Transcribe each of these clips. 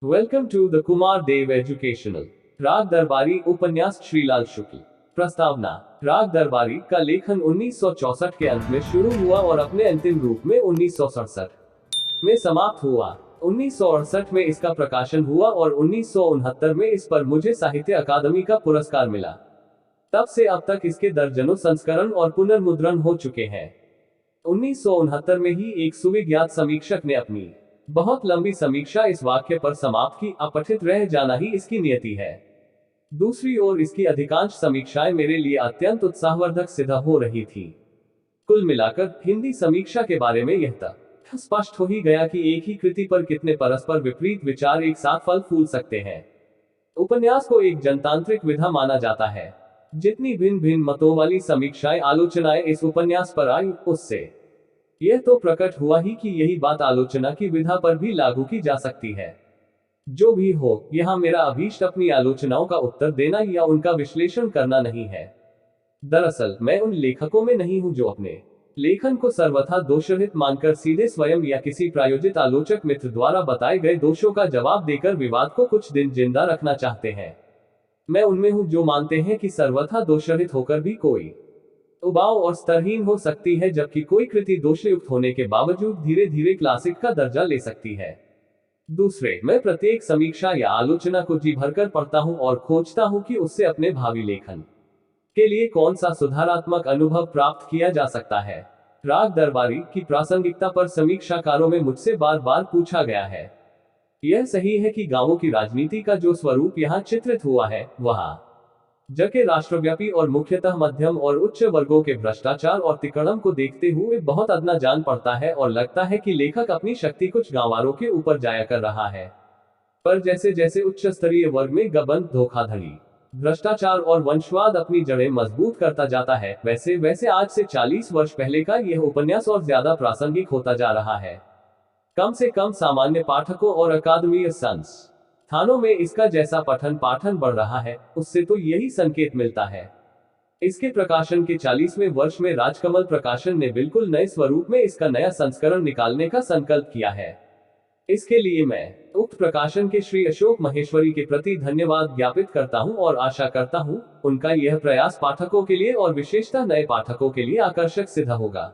Welcome to the Kumar Dev educational. Raag Darbari उपन्यास श्रीलाल शुक्ल। प्रस्तावना। राग दरबारी का लेखन 1964 के अंत में शुरू हुआ और अपने अंतिम रूप में 1967 में समाप्त हुआ। 1968 में इसका प्रकाशन हुआ और 1969 में इस पर मुझे साहित्य अकादमी का पुरस्कार मिला। तब से अब तक इसके दर्जनों संस्करण और पुनर्मुद्रण हो चुके हैं। 1969 में ही एक सुविज्ञात समीक्षक ने अपनी बहुत लंबी समीक्षा इस वाक्य पर समाप्त की, अपठित रह जाना ही इसकी नियति है। दूसरी ओर इसकी अधिकांश समीक्षाएं मेरे लिए अत्यंत उत्साहवर्धक सिद्ध हो रही थी। कुल मिलाकर हिंदी समीक्षा के बारे में यह तक स्पष्ट हो ही गया कि एक ही कृति पर कितने परस्पर विपरीत विचार एक साथ फल फूल सकते हैं। उपन्यास को एक जनतांत्रिक विधा माना जाता है। जितनी भिन्न भिन्न मतों वाली समीक्षाएं आलोचनाएं इस उपन्यास पर आई, उससे यह तो प्रकट हुआ ही कि यही बात आलोचना की विधा पर भी लागू की जा सकती है। जो भी हो, यहाँ मेरा अभीष्ट अपनी आलोचनाओं का उत्तर देना या उनका विश्लेषण करना नहीं है। दरअसल मैं उन लेखकों में नहीं हूं जो अपने लेखन को सर्वथा दोषरहित मानकर सीधे स्वयं या किसी प्रायोजित आलोचक मित्र द्वारा बताए गए दोषों का जवाब देकर विवाद को कुछ दिन जिंदा रखना चाहते हैं। मैं उनमें हूं जो मानते हैं कि सर्वथा दोषरहित होकर भी कोई उबाऊ और स्तरहीन हो सकती है, जबकि कोई कृति दोषयुक्त होने के बावजूद धीरे धीरे क्लासिक का दर्जा ले सकती है। दूसरे, मैं प्रत्येक समीक्षा या आलोचना को जी भरकर पढ़ता हूं और खोजता हूं कि उससे अपने भावी लेखन के लिए कौन सा सुधारात्मक अनुभव प्राप्त किया जा सकता है। राग दरबारी की प्रासंगिकता पर समीक्षाकारों में मुझसे बार बार पूछा गया है। यह सही है कि गांवों की राजनीति का जो स्वरूप यहाँ चित्रित हुआ है, वह जबकि राष्ट्रव्यापी और मुख्यतः मध्यम और उच्च वर्गों के भ्रष्टाचार और तिकड़म को देखते हुए बहुत अदना जान पड़ता है और लगता है कि लेखक अपनी शक्ति कुछ गांवारों के ऊपर जाया कर रहा है। पर जैसे जैसे उच्च स्तरीय वर्ग में गबन, धोखाधड़ी, भ्रष्टाचार और वंशवाद अपनी जड़ें मजबूत करता जाता है, वैसे वैसे आज से 40 वर्ष पहले का यह उपन्यास और ज्यादा प्रासंगिक होता जा रहा है। कम से कम सामान्य पाठकों और अकादमीय संस्थानों में इसका जैसा पठन पाठन बढ़ रहा है, उससे तो यही संकेत मिलता है। इसके प्रकाशन के 40वें वर्ष में राजकमल प्रकाशन ने बिल्कुल नए स्वरूप में इसका नया संस्करण निकालने का संकल्प किया है। इसके लिए मैं उक्त प्रकाशन के श्री अशोक महेश्वरी के प्रति धन्यवाद ज्ञापित करता हूं और आशा करता हूं उनका यह प्रयास पाठकों के लिए और विशेषतः नए पाठकों के लिए आकर्षक सिद्ध होगा।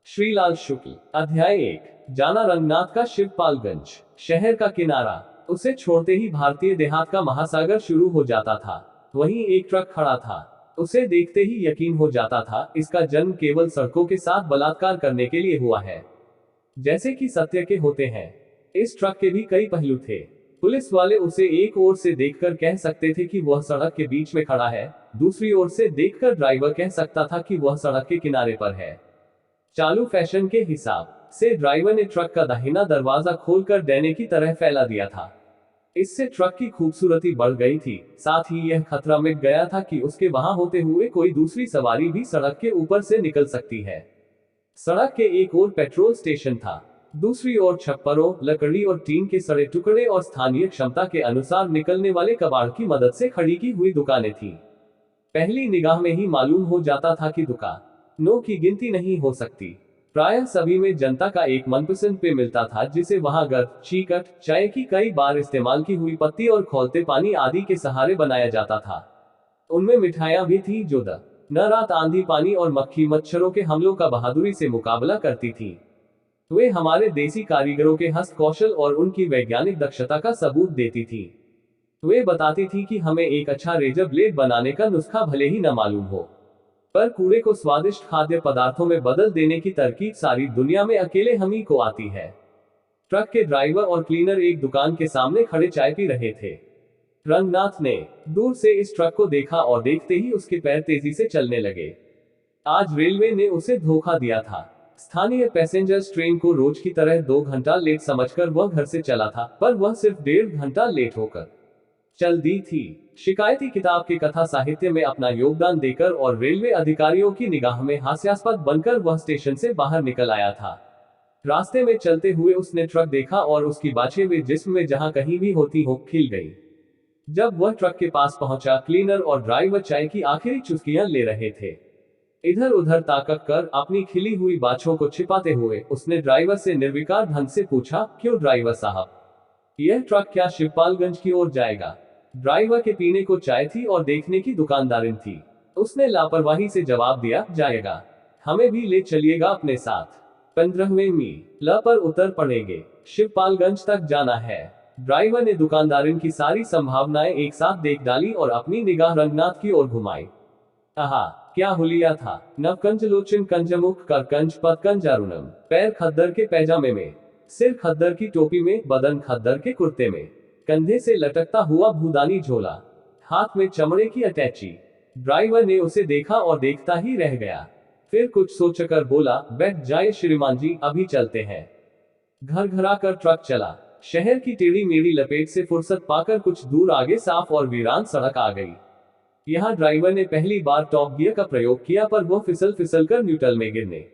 श्रीलाल शुक्ल। अध्याय 1। जाना रंगनाथ का शिवपालगंज शहर का किनारा। उसे छोड़ते ही भारतीय देहात का महासागर शुरू हो जाता था। वहीं एक ट्रक खड़ा था। उसे देखते ही यकीन हो जाता था इसका जन्म केवल सड़कों के साथ बलात्कार करने के लिए हुआ है, जैसे कि सत्य के होते हैं। इस ट्रक के भी कई पहलू थे। पुलिस वाले उसे एक ओर से देखकर कह सकते थे कि वह सड़क के बीच में खड़ा है, दूसरी ओर से देखकर ड्राइवर कह सकता था कि वह सड़क के किनारे पर है। चालू फैशन के हिसाब से ड्राइवर ने ट्रक का दाहिना दरवाजा खोलकर डैने की तरह फैला दिया था। इससे ट्रक की खूबसूरती बढ़ गई थी, साथ ही यह खतरा मिट गया था कि उसके वहां होते हुए कोई दूसरी सवारी भी सड़क के ऊपर से निकल सकती है। सड़क के एक ओर पेट्रोल स्टेशन था, दूसरी ओर छप्परों, लकड़ी और टीन के सड़े टुकड़े और स्थानीय क्षमता के अनुसार निकलने वाले कबाड़ की मदद से खड़ी की हुई दुकानें थीं। पहली निगाह में ही मालूम हो जाता था कि दुकानों की गिनती नहीं हो सकती। प्रायः सभी में जनता का एक मनपसंद पेय मिलता था, जिसे वहां गर्द, चीकट, चाय की कई बार इस्तेमाल की हुई पत्ती और खौलते पानी आदि के सहारे बनाया जाता था। उनमें मिठाइयां भी थी जो न रात आंधी पानी और मक्खी मच्छरों के हमलों का बहादुरी से मुकाबला करती थी। वे हमारे देसी कारीगरों के हस्त कौशल और उनकी वैज्ञानिक दक्षता का सबूत देती थी। वे बताती थी कि हमें एक अच्छा रेजर ब्लेड बनाने का नुस्खा भले ही न मालूम हो, पर कूड़े को स्वादिष्ट खाद्य पदार्थों में बदल देने की तरकीब सारी दुनिया में अकेले हम ही को आती है। ट्रक के ड्राइवर और क्लीनर एक दुकान के सामने खड़े चाय पी रहे थे। रंगनाथ ने दूर से इस ट्रक को देखा और देखते ही उसके पैर तेजी से चलने लगे। आज रेलवे ने उसे धोखा दिया था। स्थानीय पैसेंजर्स ट्रेन को रोज की तरह 2 घंटा लेट समझकर वह घर से चला था, पर वह सिर्फ 1.5 घंटा लेट होकर चल दी थी। शिकायती किताब के कथा साहित्य में अपना योगदान देकर और रेलवे अधिकारियों की निगाह में हास्यास्पद बनकर वह स्टेशन से बाहर निकल आया था। रास्ते में चलते हुए उसने ट्रक देखा और उसकी बाछे हुए जिस्म में जहां कहीं भी होती हो खिल गई। जब वह ट्रक के पास पहुंचा, क्लीनर और ड्राइवर चाय की आखिरी चुस्कियां ले रहे थे। इधर उधर ताकत कर अपनी खिली हुई बाछों को छिपाते हुए उसने ड्राइवर से निर्विकार ढंग से पूछा, क्यों ड्राइवर साहब, यह ट्रक क्या शिवपालगंज की ओर जाएगा? ड्राइवर के पीने को चाय थी और देखने की दुकानदारिन थी। उसने लापरवाही से जवाब दिया, जाएगा। हमें भी ले चलिएगा अपने साथ। 15वें मील पर उतर पड़ेंगे, शिवपालगंज तक जाना है। ड्राइवर ने दुकानदारिन की सारी संभावनाएं एक साथ देख डाली और अपनी निगाह रंगनाथ की ओर घुमाई। आहा, क्या हुलिया था। नवकंज लोचन कंजमुख करकंज पतकंज अरुणम, पैर खद्दर के पैजामे में, सिर खद्दर की टोपी में, बदन खद्दर के कुर्ते में, कंधे से लटकता हुआ भूदानी झोला, हाथ में चमड़े की अटैची। ड्राइवर ने उसे देखा और देखता ही रह गया। फिर कुछ सोचकर बोला, बैठ जाए श्रीमान जी, अभी चलते हैं। घर घरा कर ट्रक चला। शहर की टेढ़ी मेढ़ी लपेट से फुर्सत पाकर कुछ दूर आगे साफ और वीरान सड़क आ गई। यहाँ ड्राइवर ने पहली बार टॉप गियर का प्रयोग किया, पर वह फिसल फिसल कर न्यूट्रल में गिरने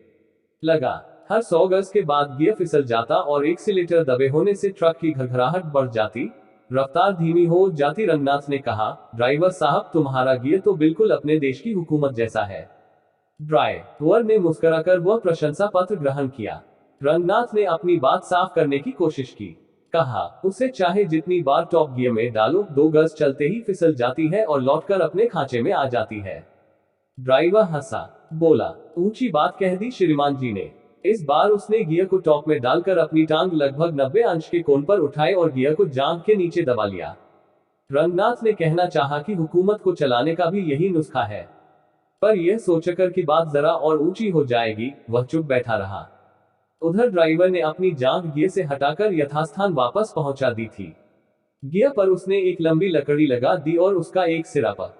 लगा। हर 100 गज के बाद गियर फिसल जाता और एक्सीलेटर दबे होने से ट्रक की घरघराहट बढ़ जाती, रफ्तार धीमी हो जाती। रंगनाथ ने कहा, ड्राइवर साहब, तुम्हारा गियर तो बिल्कुल अपने देश की हुकूमत जैसा है। ड्राइवर ने मुस्कुराकर वह प्रशंसा पत्र ग्रहण किया। रंगनाथ ने अपनी बात साफ करने की कोशिश की। कहा, उसे चाहे जितनी बार टॉप गियर में डालो, 2 गज चलते ही फिसल जाती है और लौटकर अपने खांचे में आ जाती है। ड्राइवर हंसा, बोला, ऊंची बात कह दी श्रीमान जी ने। इस बार उसने गियर को टॉप में डालकर अपनी टांग लगभग 90 अंश के कोण पर उठाए और गियर को जांघ के नीचे दबा लिया। रंगनाथ ने कहना चाहा कि हुकूमत को चलाने का भी यही नुस्खा है, पर यह सोचकर कि बात जरा और ऊंची हो जाएगी, वह चुप बैठा रहा। उधर ड्राइवर ने अपनी जांघ गियर से हटाकर यथास्थान वापस पहुंचा दी थी। गियर पर उसने एक लंबी लकड़ी लगा दी और उसका एक सिरा पर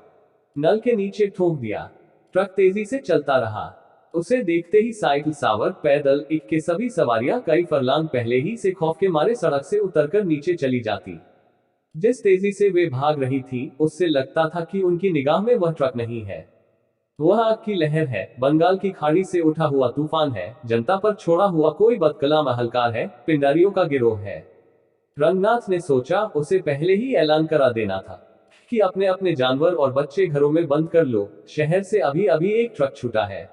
नल के नीचे ठोक दिया। ट्रक तेजी से चलता रहा। उसे देखते ही साइकिल सवार, पैदल, इक के सभी सवारियां कई फरलांग पहले ही से खौफ के मारे सड़क से उतरकर नीचे चली जाती। जिस तेजी से वे भाग रही थी, उससे लगता था कि उनकी निगाह में वह ट्रक नहीं है, वह आग की लहर है, बंगाल की खाड़ी से उठा हुआ तूफान है, जनता पर छोड़ा हुआ कोई बदकलाम अहलकार है, पिंडारियों का गिरोह है। रंगनाथ ने सोचा, उसे पहले ही ऐलान करा देना था कि अपने अपने जानवर और बच्चे घरों में बंद कर लो, शहर से अभी अभी एक ट्रक छूटा है।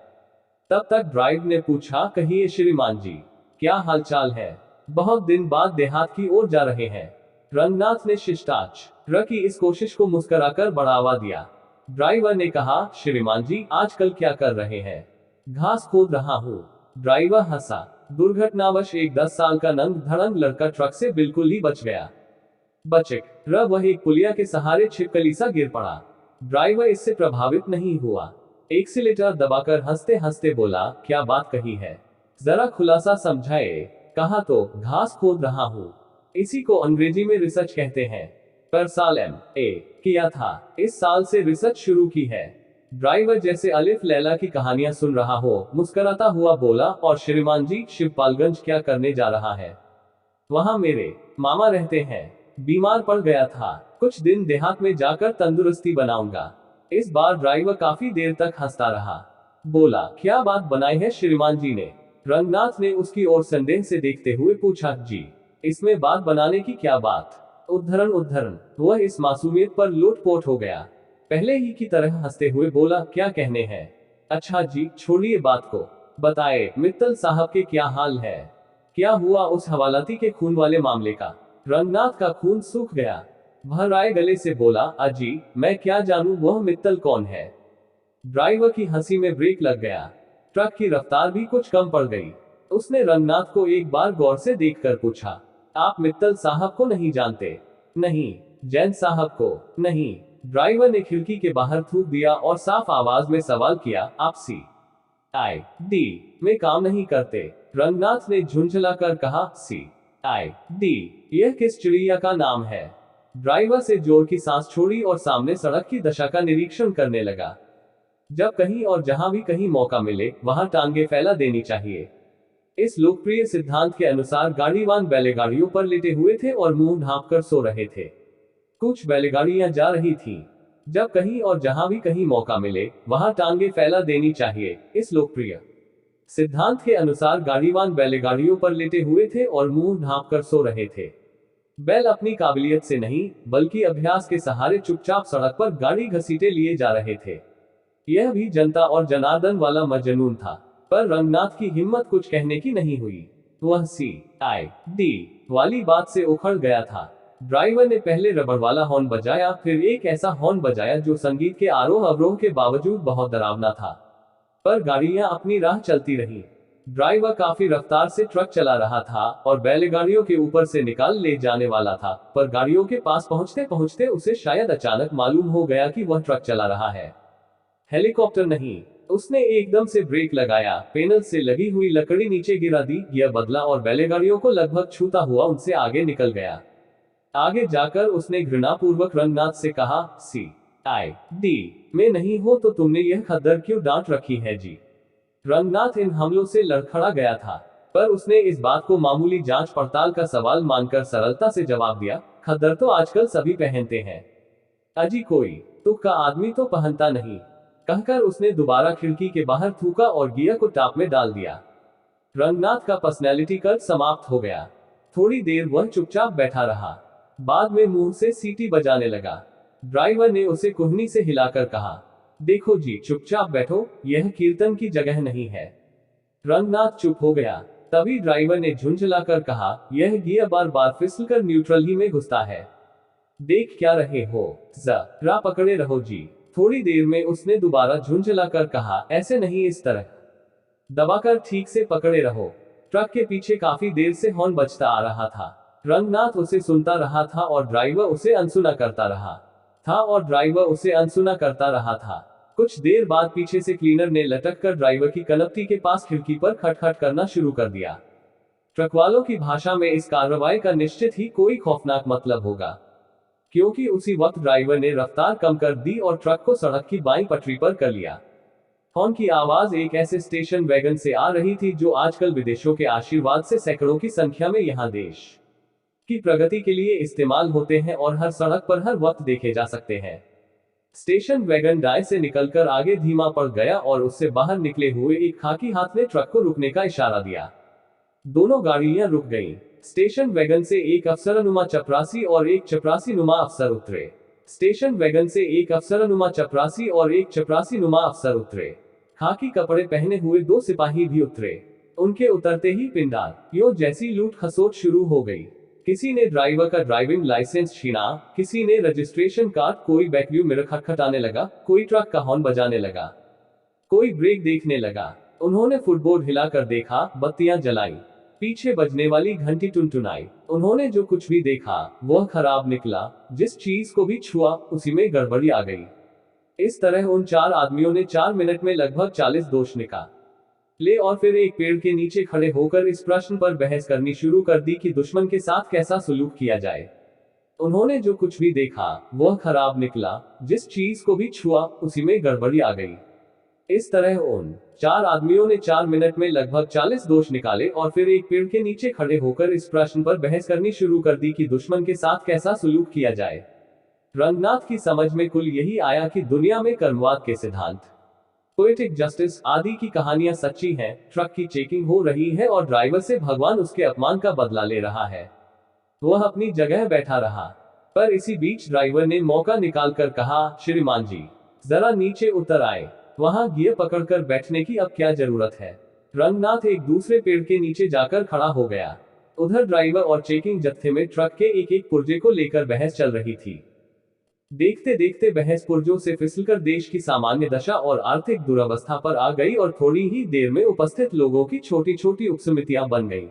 तब तक ड्राइवर ने पूछा, कहिए श्रीमान जी, क्या हालचाल है? बहुत दिन बाद देहात की ओर जा रहे हैं। रंगनाथ ने शिष्टाचार की इस कोशिश को मुस्कुराकर बढ़ावा दिया। ड्राइवर ने कहा, श्रीमान जी, आजकल क्या कर रहे हैं? घास खोद रहा हूँ। ड्राइवर हंसा। दुर्घटनावश एक 10 साल का नंग धड़ंग लड़का ट्रक से बिल्कुल ही बच गया। वह एक पुलिया के सहारे छिपकली सा गिर पड़ा। ड्राइवर इससे प्रभावित नहीं हुआ। एक्सीलेटर दबाकर हंसते हंसते बोला, क्या बात कही है, जरा खुलासा समझाए। कहा तो, घास खोद रहा हूँ। इसी को अंग्रेजी में रिसर्च कहते हैं। पर साल MA किया था, इस साल से रिसर्च शुरू की है। ड्राइवर जैसे अलिफ लैला की कहानियां सुन रहा हो, मुस्कुराता हुआ बोला, और श्रीमान जी, शिवपालगंज क्या करने जा रहा है? वहां मेरे मामा रहते हैं। बीमार पड़ गया था, कुछ दिन देहात में जाकर तंदुरुस्ती बनाऊंगा। इस बार ड्राइवर काफी देर तक हंसता रहा। बोला, क्या बात बनाई है श्रीमान जी ने? रंगनाथ ने उसकी ओर संदेह से देखते हुए पूछा, जी, इसमें बात बनाने की क्या बात? उद्धरण। वह इस मासूमियत पर लोटपोट हो गया। पहले ही की तरह हंसते हुए बोला, क्या कहने हैं? अच्छा जी, छोड़िए बात को, बताए मित्तल साहब के क्या हाल है? क्या हुआ उस हवालाती के खून वाले मामले का? रंगनाथ का खून सूख गया। वह राय गले से बोला, अजी, मैं क्या जानूं वह मित्तल कौन है? ड्राइवर की हंसी में ब्रेक लग गया। ट्रक की रफ्तार भी कुछ कम पड़ गई। उसने रंगनाथ को एक बार गौर से देखकर पूछा, आप मित्तल साहब को नहीं जानते? नहीं। जैन साहब को? नहीं। ड्राइवर ने खिड़की के बाहर थूक दिया और साफ आवाज में सवाल किया, आप CID में काम नहीं करते? रंगनाथ ने झुंझलाकर कहा, CID, यह किस चिड़िया का नाम है? ड्राइवर से जोर की सांस छोड़ी और सामने सड़क की दशा का निरीक्षण करने लगा। जब कहीं और जहां भी कहीं मौका मिले, वहां टांगे फैला देनी चाहिए। इस लोकप्रिय सिद्धांत के अनुसार गाड़ीवान बैलगाड़ियों पर लेटे हुए थे और मुंह ढांपकर सो रहे थे। कुछ बैलगाड़ियां जा रही थीं। जब कहीं और जहां भी कहीं मौका मिले, वहां टांगे फैला देनी चाहिए। इस लोकप्रिय सिद्धांत के अनुसार गाड़ीवान बैलगाड़ियों पर लेटे हुए थे और मुंह ढांपकर सो रहे थे। बैल अपनी काबिलियत से नहीं, बल्कि अभ्यास के सहारे चुपचाप सड़क पर गाड़ी घसीटे लिए जा रहे थे। यह भी जनता और जनार्दन वाला मजनून था, पर रंगनाथ की हिम्मत कुछ कहने की नहीं हुई। वह CID वाली बात से उखड़ गया था। ड्राइवर ने पहले रबड़ वाला हॉर्न बजाया, फिर एक ऐसा हॉर्न बजाया जो संगीत के आरोह अवरोह के बावजूद बहुत डरावना था। पर गाड़ियां अपनी राह चलती रहीं। ड्राइवर काफी रफ्तार से ट्रक चला रहा था और बैलगाड़ियों के ऊपर से निकाल ले जाने वाला था, पर गाड़ियों के पास पहुंचते पहुंचते उसे शायद अचानक मालूम हो गया कि वह ट्रक चला रहा है, हेलीकॉप्टर नहीं। उसने एकदम से ब्रेक लगाया, पैनल से लगी हुई लकड़ी नीचे गिरा दी, गियर बदला और बैलगाड़ियों को लगभग छूता हुआ उनसे आगे निकल गया। आगे जाकर उसने घृणापूर्वक रंगनाथ से कहा, CID में नहीं हो तो तुमने यह खद्दर क्यों डांट रखी है जी। रंगनाथ इन हमलों से लड़खड़ा गया था, पर उसने इस बात को मामूली जांच पड़ताल का सवाल मानकर सरलता से जवाब दिया, खद्दर तो आजकल सभी पहनते हैं, अजी कोई तुक का आदमी तो पहनता नहीं। कहकर उसने दोबारा खिड़की के बाहर थूका और गियर को टाप में डाल दिया। रंगनाथ का पर्सनैलिटी कर्व समाप्त हो गया। थोड़ी देर वह चुपचाप बैठा रहा, बाद में मुंह से सीटी बजाने लगा। ड्राइवर ने उसे कुहनी से हिलाकर कहा, देखो जी चुपचाप बैठो, यह कीर्तन की जगह नहीं है। रंगनाथ चुप हो गया। तभी ड्राइवर ने झुंझलाकर कहा, यह गियर बार बार फिसलकर न्यूट्रल ही में घुसता है, देख क्या रहे हो, जरा पकड़े रहो जी। थोड़ी देर में उसने दोबारा झुंझलाकर कहा, ऐसे नहीं इस तरह दबाकर ठीक से पकड़े रहो। ट्रक के पीछे काफी देर से हॉर्न बजता आ रहा था। रंगनाथ उसे सुनता रहा था और ड्राइवर उसे अनसुना करता रहा था। कुछ देर बाद पीछे से क्लीनर ने लटक कर ड्राइवर की कनपटी के पास खिड़की पर खटखट करना शुरू कर दिया। ट्रक वालों की भाषा में इस कार्रवाई का निश्चित ही कोई खौफनाक मतलब होगा, क्योंकि उसी वक्त ड्राइवर ने रफ्तार कम कर दी और ट्रक को सड़क की बाईं पटरी पर कर लिया। हॉर्न की आवाज एक ऐसे स्टेशन वैगन से आ रही थी जो आजकल विदेशों के आशीर्वाद से सैकड़ों की संख्या में यहाँ देश की प्रगति के लिए इस्तेमाल होते हैं और हर सड़क पर हर वक्त देखे जा सकते हैं। स्टेशन वैगन दाएं से निकलकर आगे धीमा पड़ गया और उससे बाहर निकले हुए एक खाकी हाथ ने ट्रक को रुकने का इशारा दिया। दोनों गाड़ियां रुक गईं। स्टेशन वैगन से एक अफसरनुमा चपरासी और एक चपरासी नुमा अफसर उतरे। स्टेशन वैगन से एक अफसरनुमा चपरासी और एक चपरासी नुमा अफसर उतरे। खाकी कपड़े पहने हुए दो सिपाही भी उतरे। उनके उतरते ही पिंडार यो जैसी लूट खसोट शुरू हो गई। किसी ने ड्राइवर का ड्राइविंग लाइसेंस छीना, किसी ने रजिस्ट्रेशन कार्ड, कोई बैकव्यू मिरर खटखटाने लगा, कोई ट्रक का हॉर्न बजाने लगा, कोई ब्रेक देखने लगा। उन्होंने फुटबोर्ड हिलाकर देखा, बत्तियां जलाई, पीछे बजने वाली घंटी टुनटुनाई। उन्होंने जो कुछ भी देखा वह खराब निकला। जिस चीज को भी छुआ उसी में गड़बड़ी आ गई। इस तरह उन चार आदमियों ने 4 मिनट में लगभग 40 दोष निकाले और फिर एक पेड़ के नीचे खड़े होकर इस प्रश्न पर बहस करनी शुरू कर दी कि दुश्मन के साथ कैसा सलूक किया जाए। उन्होंने जो कुछ भी देखा वह खराब निकला। जिस चीज को भी छुआ उसी में गड़बड़ी आ गई। इस तरह उन चार आदमियों ने 4 मिनट में लगभग 40 दोष निकाले और फिर एक पेड़ के नीचे खड़े होकर इस प्रश्न पर बहस करनी शुरू कर दी कि दुश्मन के साथ कैसा सलूक किया जाए। रंगनाथ की समझ में कुल यही आया कि दुनिया में कर्मवाद के सिद्धांत, पोएटिक जस्टिस आदि की कहानियां सच्ची हैं। ट्रक की चेकिंग हो रही है और ड्राइवर से भगवान उसके अपमान का बदला ले रहा है। वह अपनी जगह बैठा रहा, पर इसी बीच ड्राइवर ने मौका निकालकर कहा, श्रीमान जी जरा नीचे उतर आए, वहां गियर पकड़कर बैठने की अब क्या जरूरत है। रंगनाथ एक दूसरे पेड़ के नीचे जाकर खड़ा हो गया। उधर ड्राइवर और चेकिंग जत्थे में ट्रक के एक एक पुर्जे को लेकर बहस चल रही थी। देखते देखते बहस पुर्जों से फिसलकर देश की सामान्य दशा और आर्थिक दुरावस्था पर आ गई और थोड़ी ही देर में उपस्थित लोगों की छोटी छोटी उपसमितियां बन गईं।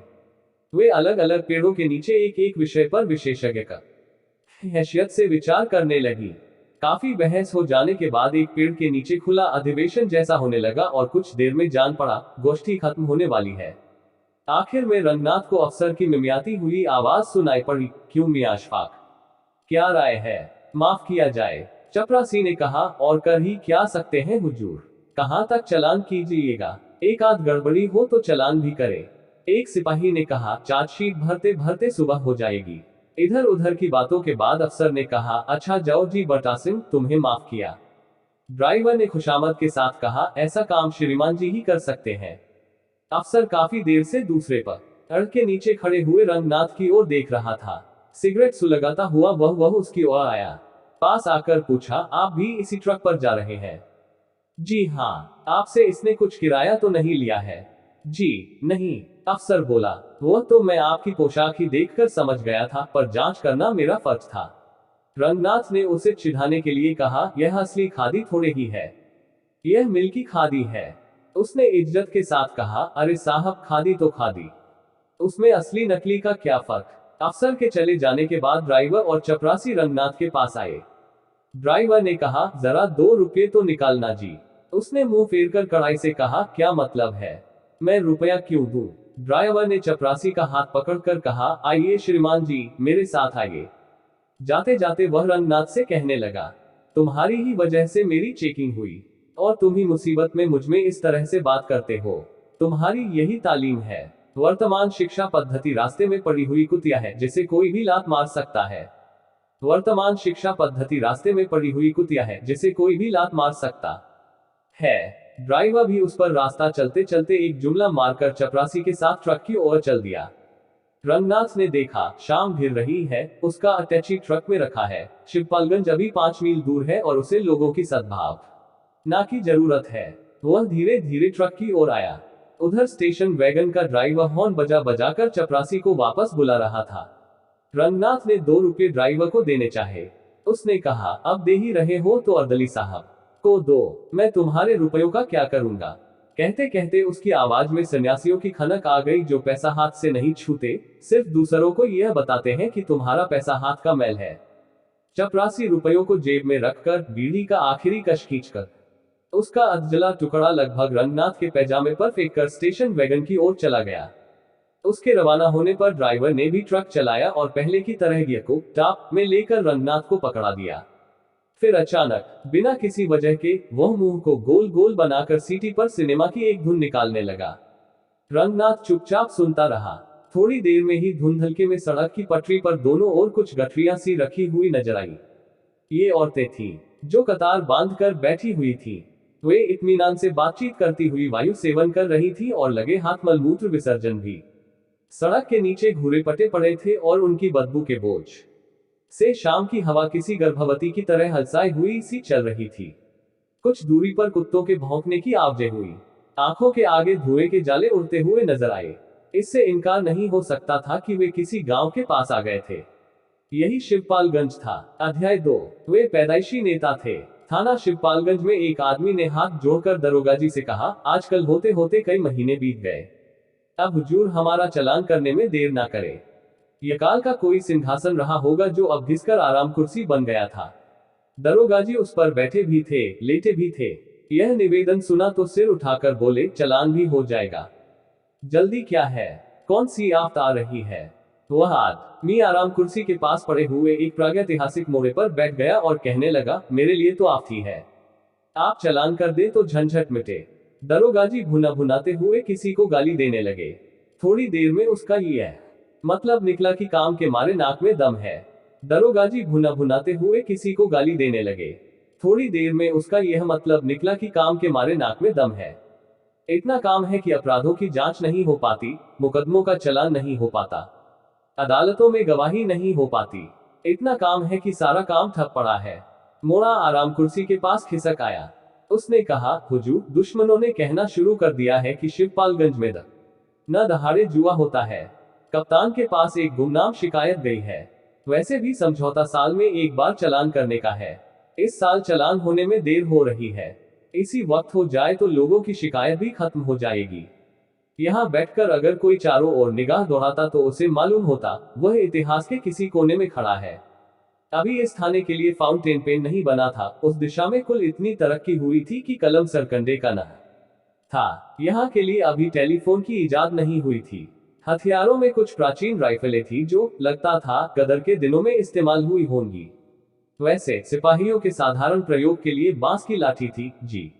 वे अलग अलग पेड़ों के नीचे एक एक विषय पर विशेषज्ञ का हैसियत से विचार करने लगी। काफी बहस हो जाने के बाद एक पेड़ के नीचे खुला अधिवेशन जैसा होने लगा और कुछ देर में जान पड़ा गोष्ठी खत्म होने वाली है। आखिर में रंगनाथ को अफसर की मिमियाती हुई आवाज सुनाई पड़ी, क्यों मियां अशफाक, क्या राय है, माफ किया जाए। चपरासी ने कहा, और कर ही क्या सकते हैं हुजूर, कहां तक चालान कीजिएगा, एक आध गड़बड़ी हो तो चालान भी करे। एक सिपाही ने कहा, चार्जशीट भरते भरते सुबह हो जाएगी। इधर उधर की बातों के बाद अफसर ने कहा, अच्छा जाओ जी बटा सिंह, तुम्हें माफ किया। ड्राइवर ने खुशामद के साथ कहा, ऐसा काम श्रीमान जी ही कर सकते हैं। अफसर काफी देर से दूसरे पर के नीचे खड़े हुए रंगनाथ की ओर देख रहा था। सिगरेट सुलगाता हुआ वह उसकी ओर आया। पास आकर पूछा, आप भी इसी ट्रक पर जा रहे हैं? जी हाँ। आपसे इसने कुछ किराया तो नहीं लिया है? जी नहीं। अफसर बोला, वह तो मैं आपकी पोशाक ही देखकर समझ गया था, पर जांच करना मेरा फर्ज था। रंगनाथ ने उसे चिढ़ाने के लिए कहा, यह असली खादी थोड़े ही है, यह मिल्की खादी है। उसने इज्जत के साथ कहा, अरे साहब, खादी तो खादी, उसमें असली नकली का क्या फर्क। अफसर के चले जाने के बाद ड्राइवर और चपरासी रंगनाथ के पास आए। ड्राइवर ने कहा, जरा 2 रुपये तो निकालना जी। उसने मुंह फेरकर कड़ाई से कहा, क्या मतलब है, मैं रुपया क्यों दूं? ड्राइवर ने चपरासी का हाथ पकड़कर कहा, आइए श्रीमान जी, मेरे साथ आइए। जाते जाते वह रंगनाथ से कहने लगा, तुम्हारी ही वजह से मेरी चेकिंग हुई, और तुम ही मुसीबत में मुझ में इस तरह से बात करते हो। तुम्हारी यही तालीम है। वर्तमान शिक्षा पद्धति रास्ते में पड़ी हुई कुतिया है, जिसे कोई भी लात मार सकता है। वर्तमान शिक्षा पद्धति रास्ते में पड़ी हुई कुतिया है, जिसे कोई भी लात मार सकता है। ड्राइवर भी उस पर रास्ता चलते चलते एक जुमला मारकर चपरासी के साथ ट्रक की ओर चल दिया। रंगनाथ ने देखा, शाम घिर रही है, उसका अटैची ट्रक में रखा है। शिवपालगंज अभी 5 मील दूर है और उसे लोगों की सद्भाव ना की जरूरत है। वह धीरे धीरे ट्रक की ओर आया। उधर स्टेशन वैगन का ड्राइवर हॉर्न बजा बजाकर चपरासी को वापस बुला रहा था। रंगनाथ ने 2 रुपये ड्राइवर को देने चाहे। उसने कहा, अब दे ही रहे हो तो अर्दली साहब को दो, मैं तुम्हारे रुपयों का क्या करूंगा। कहते कहते उसकी आवाज में सन्यासियों की खनक आ गई, जो पैसा हाथ से नहीं छूते, सिर्फ दूसरों को यह बताते हैं कि तुम्हारा पैसा हाथ का मैल है। चपरासी रुपयों को जेब में रखकर बीड़ी का आखिरी कश खींचकर उसका अधजला टुकड़ा लगभग रंगनाथ के पैजामे पर फेंककर स्टेशन वैगन की ओर चला गया। उसके रवाना होने पर ड्राइवर ने भी ट्रक चलाया और पहले की तरह गियर को टॉप में लेकर रंगनाथ को पकड़ा दिया। फिर अचानक बिना किसी वजह के वह मुंह को गोल गोल बनाकर सीटी पर सिनेमा की एक धुन निकालने लगा। रंगनाथ चुपचाप सुनता रहा। थोड़ी देर में ही धुंध हल्के में सड़क की पटरी पर दोनों ओर कुछ गठरियां सी रखी हुई नजर आई। ये औरतें थीं, जो कतार बांधकर बैठी हुई थीं। वे इत्मीनान से बातचीत करती हुई वायु सेवन कर रही थी और लगे हाथ मलमूत्र विसर्जन भी। सड़क के नीचे घूरे पटे पड़े थे और उनकी बदबू के बोझ से शाम की हवा किसी गर्भवती की तरह हलसाई हुई सी चल रही थी। कुछ दूरी पर कुत्तों के भौंकने की आवाजें हुई। आंखों के आगे धुएं के जाले उड़ते हुए नजर आए। इससे इनकार नहीं हो सकता था कि वे किसी गांव के पास आ गए थे। यही शिवपालगंज था। अध्याय 2। वे पैदाइशी नेता थे। थाना शिवपालगंज में एक आदमी ने हाथ जोड़कर दरोगाजी से कहा, आजकल होते होते कई महीने बीत गए, अब हुजूर हमारा चालान करने में देर ना करे। यकाल का कोई सिंहासन रहा होगा जो अब घिसकर आराम कुर्सी बन गया था। दरोगाजी उस पर बैठे भी थे, लेटे भी थे। यह निवेदन सुना तो सिर उठाकर बोले, चालान भी हो जाएगा, जल्दी क्या है, कौन सी आफत आ रही है। वह आदमी आराम कुर्सी के पास पड़े हुए एक प्रागैतिहासिक मोड़े पर बैठ गया और कहने लगा, मेरे लिए तो आफत ही है, आप चालान कर दे तो झंझट मिटे। दरोगाजी भुना भुनाते हुए किसी को गाली देने लगे। थोड़ी देर में उसका यह मतलब निकला कि काम के मारे नाक में दम है। दरोगाजी भुना भुनाते हुए किसी को गाली देने लगे। थोड़ी देर में उसका यह मतलब निकला कि काम के मारे नाक में दम है। इतना काम है कि अपराधों की जांच नहीं हो पाती, मुकदमों का चालान नहीं हो पाता, अदालतों में गवाही नहीं हो पाती। इतना काम है कि सारा काम ठप पड़ा है। मोड़ा आराम कुर्सी के पास खिसक आया। उसने कहा, हुजूर, दुश्मनों ने कहना शुरू कर दिया है कि शिवपालगंज में न दहाड़े जुआ होता है। कप्तान के पास एक गुमनाम शिकायत गई है। वैसे भी समझौता साल में एक बार चालान करने का है। इस साल चालान होने में देर हो रही है। इसी वक्त हो जाए तो लोगों की शिकायत भी खत्म हो जाएगी। यहाँ बैठकर अगर कोई चारों ओर निगाह दौड़ाता तो उसे मालूम होता वह इतिहास के किसी कोने में खड़ा है। अभी इस थाने के लिए फाउंटेन पेन नहीं बना था। उस दिशा में कुल इतनी तरक्की हुई थी कि कलम सरकंडे का न था। यहाँ के लिए अभी टेलीफोन की इजाद नहीं हुई थी। हथियारों में कुछ प्राचीन राइफलें थी जो लगता था गदर के दिनों में इस्तेमाल हुई होंगी। वैसे सिपाहियों के साधारण प्रयोग के लिए बांस की लाठी थी। जी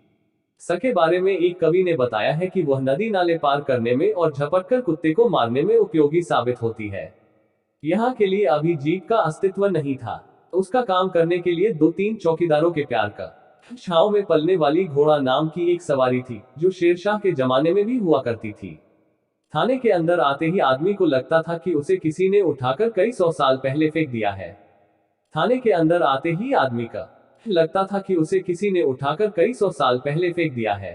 सके बारे में एक कवि ने बताया है कि वह नदी नाले पार करने में और झपटकर कुत्ते को मारने में उपयोगी साबित होती है। यहाँ के लिए अभी जीप का अस्तित्व नहीं था। उसका काम करने के लिए 2-3 चौकीदारों के प्यार का छांव में पलने वाली घोड़ा नाम की एक सवारी थी, जो शेरशाह के जमाने में भी हुआ करती थी। थाने के अंदर आते ही आदमी को लगता था कि उसे किसी ने उठाकर कई 100 साल पहले फेंक दिया है। थाने के अंदर आते ही आदमी का लगता था कि उसे किसी ने उठाकर कई 100 साल पहले फेंक दिया है।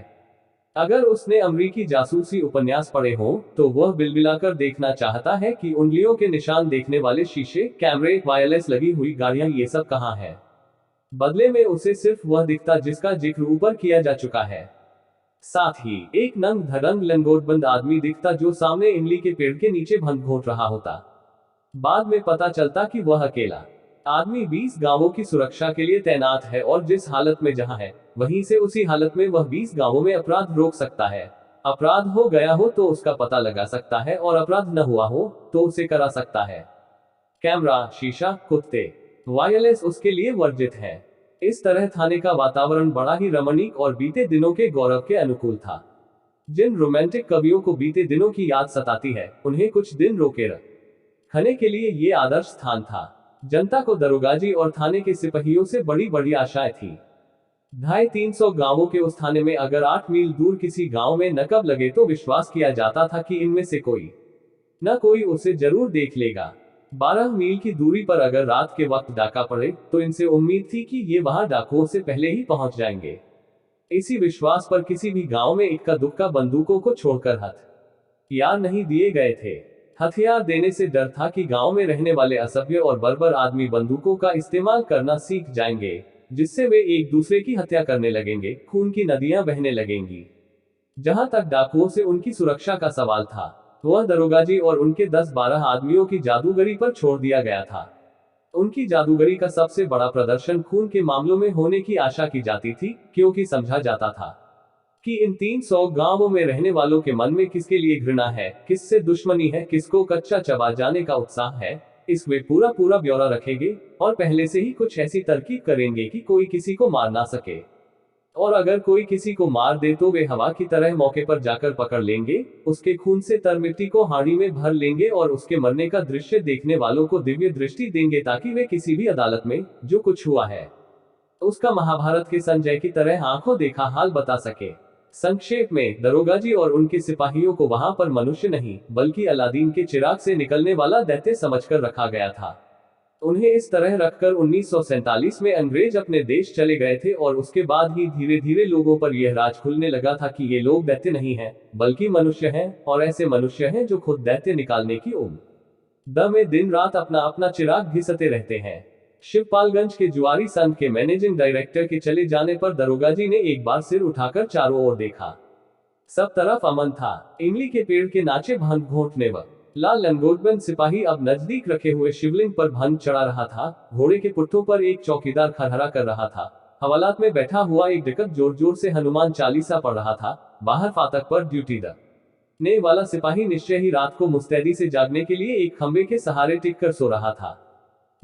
अगर उसने अमरीकी जासूसी उपन्यास पढ़े हो तो वह बिलबिलाकर देखना चाहता है कि उंगलियों के निशान देखने वाले शीशे, कैमरे, वायरलेस लगी हुई गाड़ियां, ये सब कहां है। बदले में उसे सिर्फ वह दिखता जिसका जिक्र ऊपर किया जा चुका है। साथ ही एक नंग धड़ंग लंगोटबंद आदमी दिखता जो सामने इमली के पेड़ के नीचे भंग घोट रहा होता। बाद में पता चलता कि वह अकेला आदमी 20 गांवों की सुरक्षा के लिए तैनात है और जिस हालत में जहां है वहीं से उसी हालत में वह 20 गांवों में अपराध रोक सकता है। अपराध हो गया हो तो उसका पता लगा सकता है और अपराध न हुआ हो तो उसे करा सकता है। कैमरा, शीशा, कुत्ते, वायरलेस उसके लिए वर्जित है। इस तरह थाने का वातावरण बड़ा ही रमणीक और बीते दिनों के गौरव के अनुकूल था। जिन रोमांटिक कवियों को बीते दिनों की याद सताती है उन्हें कुछ दिन रोके रखने के लिए ये आदर्श स्थान था। जनता को दरोगाजी और थाने के सिपाहियों से बड़ी बड़ी आशाएं थी। 250-300 गांवों के उस थाने में अगर 8 मील दूर किसी गांव में नकब लगे तो विश्वास किया जाता था कि इनमें से कोई न कोई उसे जरूर देख लेगा। 12 मील की दूरी पर अगर रात के वक्त डाका पड़े तो इनसे उम्मीद थी कि ये वहां डाकुओं से पहले ही पहुंच जाएंगे। इसी विश्वास पर किसी भी गांव में इक्का दुक्का बंदूकों को छोड़कर हथियार नहीं दिए गए थे। हथियार देने से डर था कि गांव में रहने वाले असभ्य और बर्बर आदमी बंदूकों का इस्तेमाल करना सीख जाएंगे, जिससे वे एक दूसरे की हत्या करने लगेंगे, खून की नदियां बहने लगेंगी। जहां तक डाकुओं से उनकी सुरक्षा का सवाल था वह दरोगाजी और उनके 10-12 आदमियों की जादूगरी पर छोड़ दिया गया था। उनकी जादूगरी का सबसे बड़ा प्रदर्शन खून के मामलों में होने की आशा की जाती थी, क्योंकि समझा जाता था कि इन 300 गांवों में रहने वालों के मन में किसके लिए घृणा है, किससे दुश्मनी है, किसको कच्चा चबा जाने का उत्साह है। इस वे पूरा पूरा ब्यौरा रखेंगे और पहले से ही कुछ ऐसी तरकीब करेंगे कि कोई किसी को मार ना सके। और अगर कोई किसी को मार दे तो वे हवा की तरह मौके पर जाकर पकड़ लेंगे, उसके खून से तर मिट्टी को हांडी में भर लेंगे और उसके मरने का दृश्य देखने वालों को दिव्य दृष्टि देंगे ताकि वे किसी भी अदालत में जो कुछ हुआ है उसका महाभारत के संजय की तरह आंखों देखा हाल बता सके। संक्षेप में दरोगाजी और उनके सिपाहियों को वहां पर मनुष्य नहीं बल्कि अलादीन के चिराग से निकलने वाला दैत्य समझकर रखा गया था। उन्हें इस तरह रखकर 1947 में अंग्रेज अपने देश चले गए थे और उसके बाद ही धीरे धीरे लोगों पर यह राज खुलने लगा था कि ये लोग दैत्य नहीं हैं बल्कि मनुष्य हैं, और ऐसे मनुष्य हैं जो खुद दैत्य निकालने की उम्मीद में दिन रात अपना अपना चिराग घिसते रहते हैं। शिवपालगंज के जुआरी संघ के मैनेजिंग डायरेक्टर के चले जाने पर दरोगाजी ने एक बार सिर उठाकर चारों ओर देखा। सब तरफ अमन था। इमली के पेड़ के नाचे भंग घोंटने व लाल लंगोटबंद सिपाही अब नजदीक रखे हुए शिवलिंग पर भंग चढ़ा रहा था। घोड़े के पुट्ठों पर एक चौकीदार खरहरा कर रहा था। हवालात में बैठा हुआ एक डिकट जोर जोर से हनुमान चालीसा पढ़ रहा था। बाहर फाटक पर ड्यूटी ने वाला सिपाही निश्चय ही रात को मुस्तैदी से जागने के लिए एक खंबे के सहारे टिक कर सो रहा था।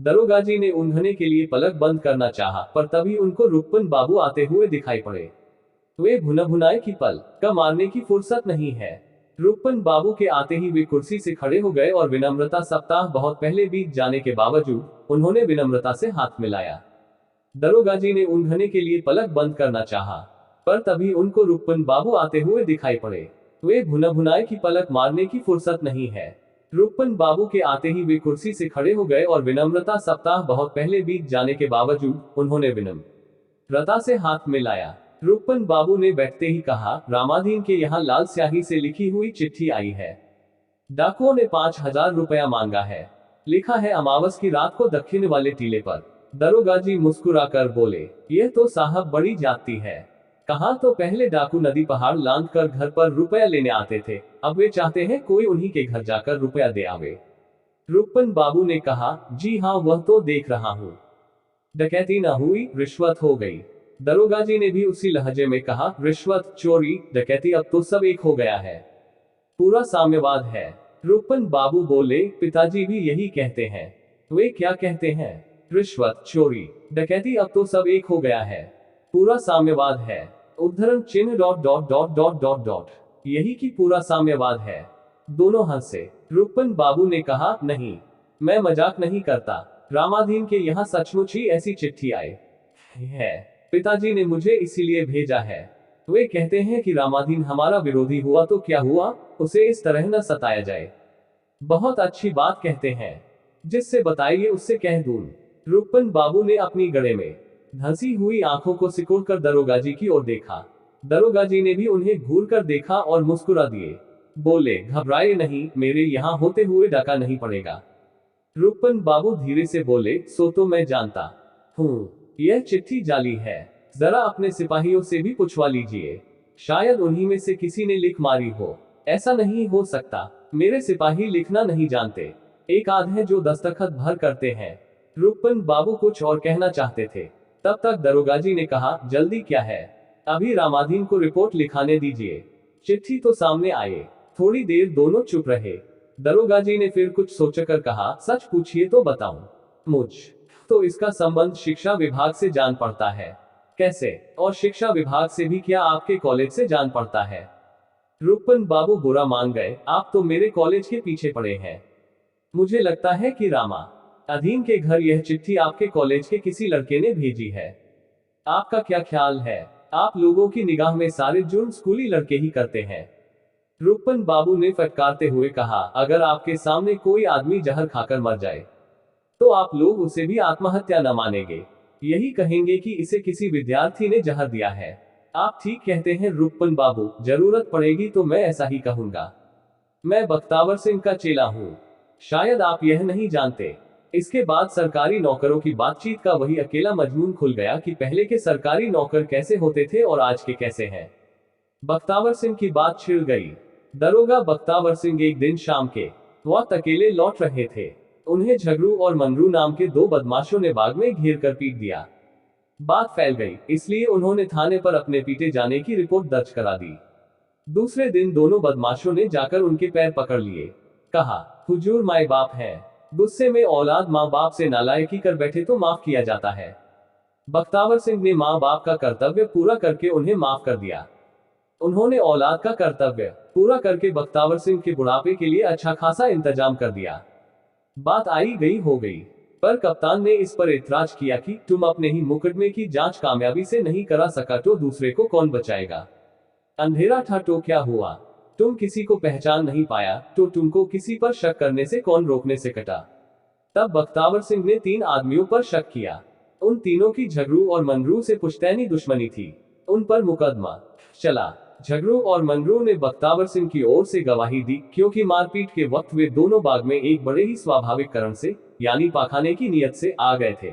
दरोगाजी ने ऊँघने के लिए पलक बंद करना चाहा, पर तभी उनको रुक्मन बाबू आते हुए दिखाई पड़े। वे भुना-भुनाए की पल का मारने की फुर्सत नहीं है। रुक्मन बाबू के आते ही वे कुर्सी से खड़े हो गए और विनम्रता सप्ताह बहुत पहले बीत जाने के बावजूद उन्होंने विनम्रता से हाथ मिलाया। दरोगाजी ने ऊँघने के लिए पलक बंद करना चाहा, पर तभी उनको रुक्मन बाबू आते हुए दिखाई पड़े। वे भुना-भुनाए की पलक मारने की फुर्सत नहीं है। रुक्मन बाबू के आते ही वे कुर्सी से खड़े हो गए और विनम्रता सप्ताह बहुत पहले बीत जाने के बावजूद उन्होंने विनम्रता से हाथ मिलाया। रुक्मन बाबू ने बैठते ही कहा, रामाधीन के यहाँ लाल स्याही से लिखी हुई चिट्ठी आई है। डाकुओं ने 5000 रुपया मांगा है। लिखा है अमावस की रात को दक्षिण वाले टीले पर। दरोगाजी मुस्कुराकर बोले, यह तो साहब बड़ी जाती है। कहा तो पहले डाकू नदी पहाड़ लांघ कर घर पर रुपया लेने आते थे, अब वे चाहते हैं कोई उन्हीं के घर जाकर रुपया दे आवे। रुक्मन बाबू ने कहा, जी हाँ वह तो देख रहा हूँ। डकैती न हुई, रिश्वत हो गई। दरोगाजी ने भी उसी लहजे में कहा, रिश्वत, चोरी, डकैती अब तो सब एक हो गया है। पूरा साम्यवाद है। रुक्मन बाबू बोले, पिताजी भी यही कहते हैं। वे क्या कहते हैं? रिश्वत, चोरी, डकैती अब तो सब एक हो गया है। पूरा साम्यवाद है। उद्धरण चिन्ह ... यही की पूरा साम्यवाद है। दोनों हंसे। रुक्मन बाबू ने कहा, नहीं, मैं मजाक नहीं करता। रामाधीन के यहाँ सचमुच ही ऐसी चिट्ठी आई है। पिताजी ने मुझे इसीलिए भेजा है। वे कहते हैं कि रामाधीन हमारा विरोधी हुआ तो क्या हुआ, उसे इस तरह न सताया जाए। बहुत अच्छी बात कहते हैं। जिससे बताइए उससे कह दूं। रुक्मन बाबू ने अपनी गले में धंसी हुई आंखों को सिकोड़कर दरोगाजी की ओर देखा। दरोगा जी ने भी उन्हें घूर कर देखा और मुस्कुरा दिए। बोले, घबराए नहीं, मेरे यहाँ होते हुए डाका नहीं पड़ेगा। रुपन बाबू धीरे से बोले, सो तो मैं जानता हूँ, यह चिट्ठी जाली है। जरा अपने सिपाहियों से भी पूछवा लीजिए, शायद उन्हीं में से किसी ने लिख मारी हो। ऐसा नहीं हो सकता, मेरे सिपाही लिखना नहीं जानते, एक आध हैं जो दस्तखत भर करते हैं। रुपन बाबू कुछ और कहना चाहते थे, तब तक दरोगा जी ने कहा, जल्दी क्या है, अभी रामाधीन को रिपोर्ट लिखाने दीजिए। चिट्ठी तो सामने आए। थोड़ी देर दोनों चुप रहे। दरोगा जी ने फिर कुछ सोचकर कहा, सच पूछिए तो बताऊं। मुझ तो इसका संबंध शिक्षा विभाग से जान पड़ता है। कैसे? और शिक्षा विभाग से भी क्या आपके कॉलेज से जान पड़ता है? रुपन बाबू बुरा मान गए, आप तो मेरे कॉलेज के पीछे पड़े हैं। मुझे लगता है कि रामा अधीन के घर यह चिट्ठी आपके कॉलेज के किसी लड़के ने भेजी है। आपका क्या ख्याल है? आप लोगों की निगाह में सारे जुर्म स्कूली लड़के ही करते हैं। रुपन बाबू ने फटकारते हुए कहा, अगर आपके सामने कोई आदमी जहर खाकर मर जाए तो आप लोग उसे भी आत्महत्या न मानेंगे, यही कहेंगे कि इसे किसी विद्यार्थी ने जहर दिया है। आप ठीक कहते हैं रुपन बाबू, जरूरत पड़ेगी तो मैं ऐसा ही कहूंगा। मैं बख्तावर सिंह का चेला हूँ, शायद आप यह नहीं जानते। इसके बाद सरकारी नौकरों की बातचीत का वही अकेला मजमून खुल गया कि पहले के सरकारी नौकर कैसे होते थे और आज के कैसे हैं। बख्तावर सिंह की बात छिड़ गई। दरोगा बख्तावर सिंह एक दिन शाम के वक्त अकेले लौट रहे थे। उन्हें झगरू और मंगरू नाम के दो बदमाशों ने बाग में घेर कर पीट दिया। बात फैल गई, इसलिए उन्होंने थाने पर अपने पीटे जाने की रिपोर्ट दर्ज करा दी। दूसरे दिन दोनों बदमाशों ने जाकर उनके पैर पकड़ लिए। कहा, हुजूर माए बाप हैं, गुस्से में औलाद माँ बाप से नालायकी कर बैठे तो माफ किया जाता है। बख्तावर सिंह ने माँ बाप का कर्तव्य पूरा करके उन्हें माफ कर दिया। उन्होंने औलाद का कर्तव्य पूरा करके बख्तावर सिंह के बुढ़ापे के लिए अच्छा खासा इंतजाम कर दिया। बात आई गई हो गई, पर कप्तान ने इस पर इतराज किया कि तुम अपने ही मुकदमे की जांच कामयाबी से नहीं करा सका तो दूसरे को कौन बचाएगा। अंधेरा था तो क्या हुआ, तुम किसी को पहचान नहीं पाया तो तुमको किसी पर शक करने से कौन रोकने से कटा। तब बख्तावर सिंह ने 3 आदमियों पर शक किया। उन तीनों की झगरू और मंगरू से पुश्तैनी दुश्मनी थी, उन पर मुकदमा चला। झगरू और मंगरू ने बख्तावर सिंह की ओर से गवाही दी, क्योंकि मारपीट के वक्त वे दोनों बाग में एक बड़े ही स्वाभाविक कारण से, यानी पाखाने की नियत से आ गए थे।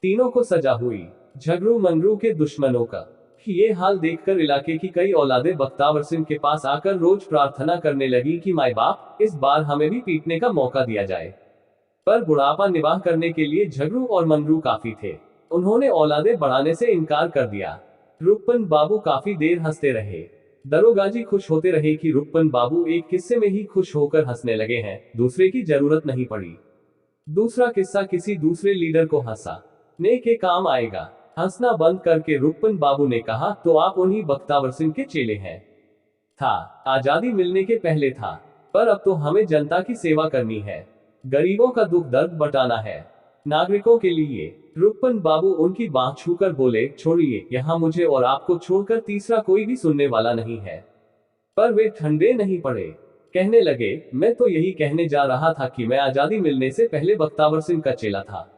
तीनों को सजा हुई। झगरू मंगरू के दुश्मनों का ये हाल देखकर इलाके की कई औलादें बख्तावर सिंह के पास आकर रोज प्रार्थना करने लगी कि माए बाप, इस बार हमें भी पीटने का मौका दिया जाए। पर बुढ़ापा निवाह करने के लिए झगरू और मंगरू काफी थे, उन्होंने औलादें बढ़ाने से इनकार कर दिया। रुपन बाबू काफी देर हंसते रहे। दरोगाजी खुश होते रहे कि रुपन बाबू एक किस्से में ही खुश होकर हंसने लगे हैं, दूसरे की जरूरत नहीं पड़ी। दूसरा किस्सा किसी दूसरे लीडर को हंसाने के काम आएगा। हंसना बंद करके रुपन बाबू ने कहा, तो आप उन्हीं बख्तावर सिंह के चेले हैं। था, आजादी मिलने के पहले था, पर अब तो हमें जनता की सेवा करनी है, गरीबों का दुख दर्द बटाना है, नागरिकों के लिए। रुपन बाबू उनकी बांह छूकर बोले, छोड़िए, यहाँ मुझे और आपको छोड़कर तीसरा कोई भी सुनने वाला नहीं है। पर वे ठंडे नहीं पड़े, कहने लगे, मैं तो यही कहने जा रहा था कि मैं आजादी मिलने से पहले बख्तावर सिंह का चेला था,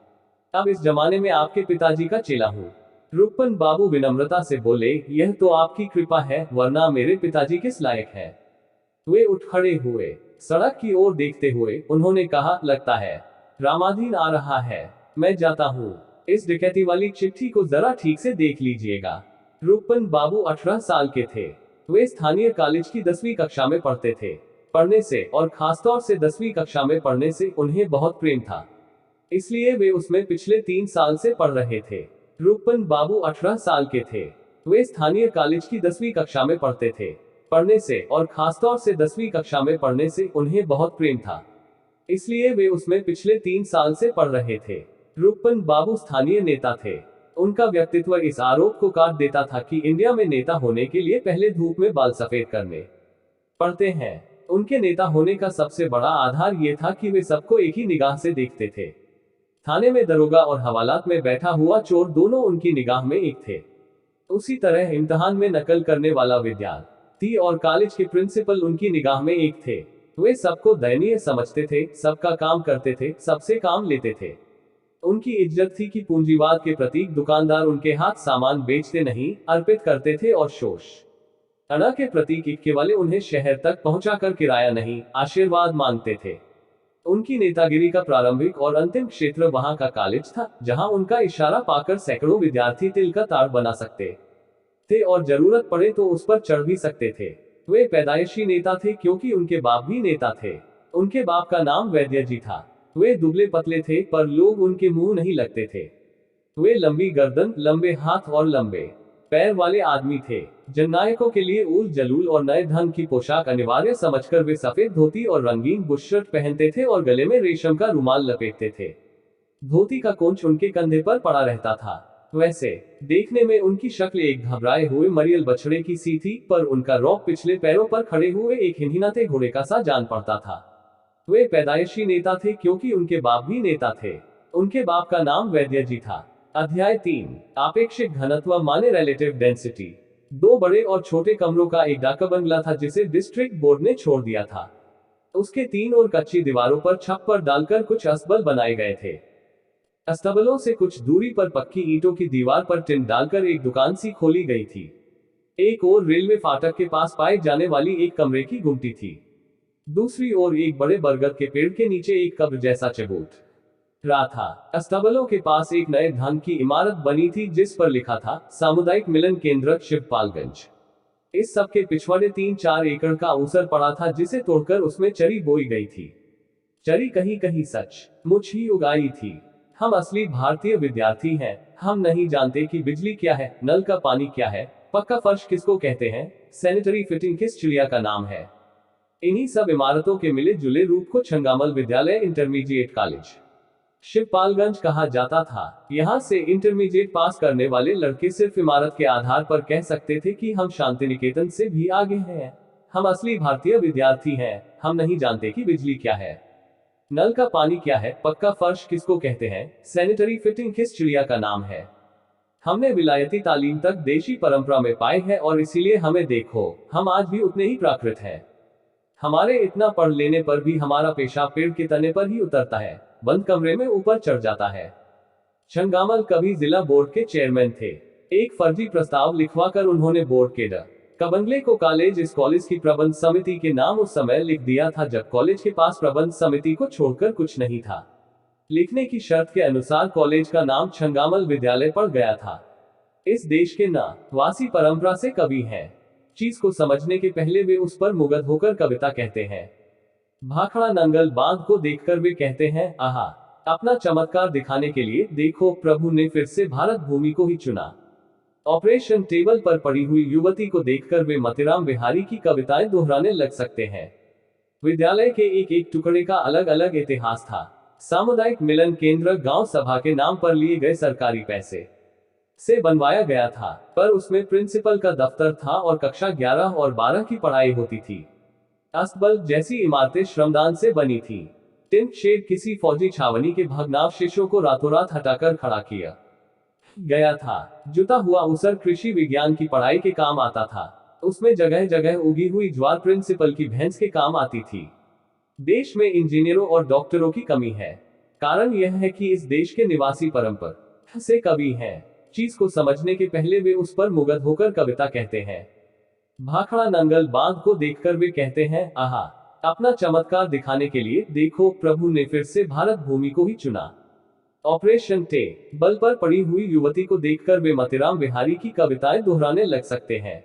अब इस जमाने में आपके पिताजी का चेला हूँ। रुपन बाबू विनम्रता से बोले, यह तो आपकी कृपा है, वरना मेरे पिताजी किस लायक है। वे उठ खड़े हुए। सड़क की ओर देखते हुए उन्होंने कहा, लगता है रामाधीन आ रहा है, मैं जाता हूँ। इस डकैती वाली चिट्ठी को जरा ठीक से देख लीजिएगा। रुपन बाबू 18 साल के थे। वे स्थानीय कॉलेज की 10वीं कक्षा में पढ़ते थे। पढ़ने से और खासतौर से 10वीं कक्षा में पढ़ने से उन्हें बहुत प्रेम था, इसलिए वे उसमें पिछले 3 साल से पढ़ रहे थे। रुपन बाबू 18 साल के थे। वे स्थानीय कॉलेज की 10वीं कक्षा में पढ़ते थे। पढ़ने से और खासतौर से 10वीं कक्षा में पढ़ने से उन्हें बहुत प्रेम था, इसलिए वे उसमें पिछले 3 साल से पढ़ रहे थे। रुपन बाबू स्थानीय नेता थे। उनका व्यक्तित्व इस आरोप को काट देता था कि इंडिया में नेता होने के लिए पहले धूप में बाल सफेद करने पड़ते हैं। उनके नेता होने का सबसे बड़ा आधार यह था कि वे सबको एक ही निगाह से देखते थे। थाने में दरोगा और हवालात में बैठा हुआ चोर दोनों उनकी निगाह में एक थे। उसी तरह इम्तिहान में नकल करने वाला विद्यार्थी और कॉलेज के प्रिंसिपल उनकी निगाह में एक थे। वे सबको दयनीय समझते थे, सबका काम करते थे, सबसे काम लेते थे। उनकी इज्जत थी कि पूंजीवाद के प्रतीक दुकानदार उनके हाथ सामान बेचते नहीं, अर्पित करते थे और शोषण के प्रतीक इक्के वाले उन्हें शहर तक पहुंचाकर किराया नहीं, आशीर्वाद मांगते थे। उनकी नेतागिरी का प्रारंभिक और अंतिम क्षेत्र वहां का कॉलेज था, जहां उनका इशारा पाकर सैकड़ों विद्यार्थी तिल का तार बना सकते थे और जरूरत पड़े तो उस पर चढ़ भी सकते थे। वे पैदाइशी नेता थे क्योंकि उनके बाप भी नेता थे। उनके बाप का नाम वैद्य जी था। वे दुबले पतले थे पर लोग उनके मुंह नहीं लगते थे। वे लंबी गर्दन, लंबे हाथ और लंबे पैर वाले आदमी थे। जननायकों के लिए उल जलूल और नए ढंग की पोशाक अनिवार्य समझकर वे सफेद धोती और रंगीन बुशर्ट पहनते थे और गले में रेशम का रुमाल लपेटते थे। धोती का कोंच उनके कंधे पर पड़ा रहता था। वैसे देखने में उनकी शक्ल एक घबराए हुए मरियल बछड़े की सी थी, पर उनका रौब पिछले पैरों पर खड़े हुए एक हिनहिनाते घोड़े का सा जान पड़ता था। वे पैदाइशी नेता थे क्योंकि उनके बाप भी नेता थे। उनके बाप का नाम वैद्य जी था। अध्याय 3, आपेक्षिक घनत्व माने रिलेटिव डेंसिटी। 2 बड़े और छोटे कमरों का एक डाक बंगला था जिसे डिस्ट्रिक्ट बोर्ड ने छोड़ दिया था। उसके 3 और कच्ची दीवारों पर छप्पर डालकर कुछ अस्तबल बनाए गए थे। अस्तबलों से कुछ दूरी पर पक्की ईंटों की दीवार पर टिन डालकर एक दुकान सी खोली गई थी। एक और रेलवे फाटक के पास पाए जाने वाली एक कमरे की गुमटी थी। दूसरी ओर एक बड़े बरगद के पेड़ के नीचे एक कब्र जैसा चबूत रहा था। अस्तबलों के पास एक नए ढंग की इमारत बनी थी जिस पर लिखा था सामुदायिक मिलन केंद्र शिवपालगंज। इस सब के पिछवाड़े 3-4 एकड़ का ऊसर पड़ा था जिसे तोड़कर उसमें चरी बोई गई थी। चरी कहीं कहीं सच मुझ ही उगाई थी। हम असली भारतीय विद्यार्थी हैं। हम नहीं जानते कि बिजली क्या है, नल का पानी क्या है, पक्का फर्श किसको कहते हैं, सैनिटरी फिटिंग किस चिड़िया का नाम है। इन्हीं सब इमारतों के मिले जुले रूप को छंगामल विद्यालय इंटरमीडिएट कॉलेज शिवपालगंज कहा जाता था। यहाँ से इंटरमीडिएट पास करने वाले लड़के सिर्फ इमारत के आधार पर कह सकते थे कि हम शांति निकेतन से भी आगे हैं। हम असली भारतीय विद्यार्थी हैं। हम नहीं जानते कि बिजली क्या है, नल का पानी क्या है, पक्का फर्श किसको कहते हैं, सैनिटरी फिटिंग किस चिड़िया का नाम है। हमने विलायती तालीम तक देशी परंपरा में पाए हैं और इसीलिए हमें देखो, हम आज भी उतने ही प्राकृत हैं। हमारे इतना पढ़ लेने पर भी हमारा पेशाब पेड़ के तने पर ही उतरता है, बंद कमरे में ऊपर चढ़ जाता है। छंगामल कभी जिला बोर्ड के चेयरमैन थे। एक फर्जी प्रस्ताव लिखवाकर उन्होंने बोर्ड के बंगले को कॉलेज इस कॉलेज की प्रबंध समिति के नाम उस समय लिख दिया था जब कॉलेज के पास प्रबंध समिति को छोड़कर कुछ नहीं था। लिखने की शर्त के अनुसार कॉलेज का नाम छंगामल विद्यालय पड़ गया था। इस देश के वासी परंपरा से कवि हैं। चीज को समझने के पहले वे उस पर मुग्ध होकर कविता कहते हैं। भाखड़ा नंगल बांध को देखकर वे कहते हैं, आहा, अपना चमत्कार दिखाने के लिए देखो प्रभु ने फिर से भारत भूमि को ही चुना। ऑपरेशन टेबल पर पड़ी हुई युवती को देखकर वे मोतीराम बिहारी की कविताएं दोहराने लग सकते हैं। विद्यालय के एक एक टुकड़े का अलग अलग इतिहास था। सामुदायिक मिलन केंद्र गांव सभा के नाम पर लिए गए सरकारी पैसे से बनवाया गया था, पर उसमें प्रिंसिपल का दफ्तर था और कक्षा 11 और 12 की पढ़ाई होती थी। अस्तबल जैसी इमारतें श्रमदान से बनी थी। टिन शेड किसी फौजी छावनी के भग्नावशेषों को रातों रात हटाकर खड़ा किया गया था। जुता हुआ ऊसर कृषि विज्ञान की पढ़ाई के काम आता था। उसमें जगह जगह उगी हुई ज्वार प्रिंसिपल की भैंस के काम आती थी। देश में इंजीनियरों और डॉक्टरों की कमी है। कारण यह है कि इस देश के निवासी परंपरा से कवि हैं। चीज को समझने के पहले वे उस पर मुग्ध होकर कविता कहते हैं। भाखड़ा नंगल बांध को देखकर वे कहते हैं, आहा, अपना चमत्कार दिखाने के लिए देखो प्रभु ने फिर से भारत भूमि को ही चुना। ऑपरेशन टेबल पर पड़ी हुई युवती को देखकर वे मोतीराम बिहारी की कविताएं दोहराने लग सकते हैं।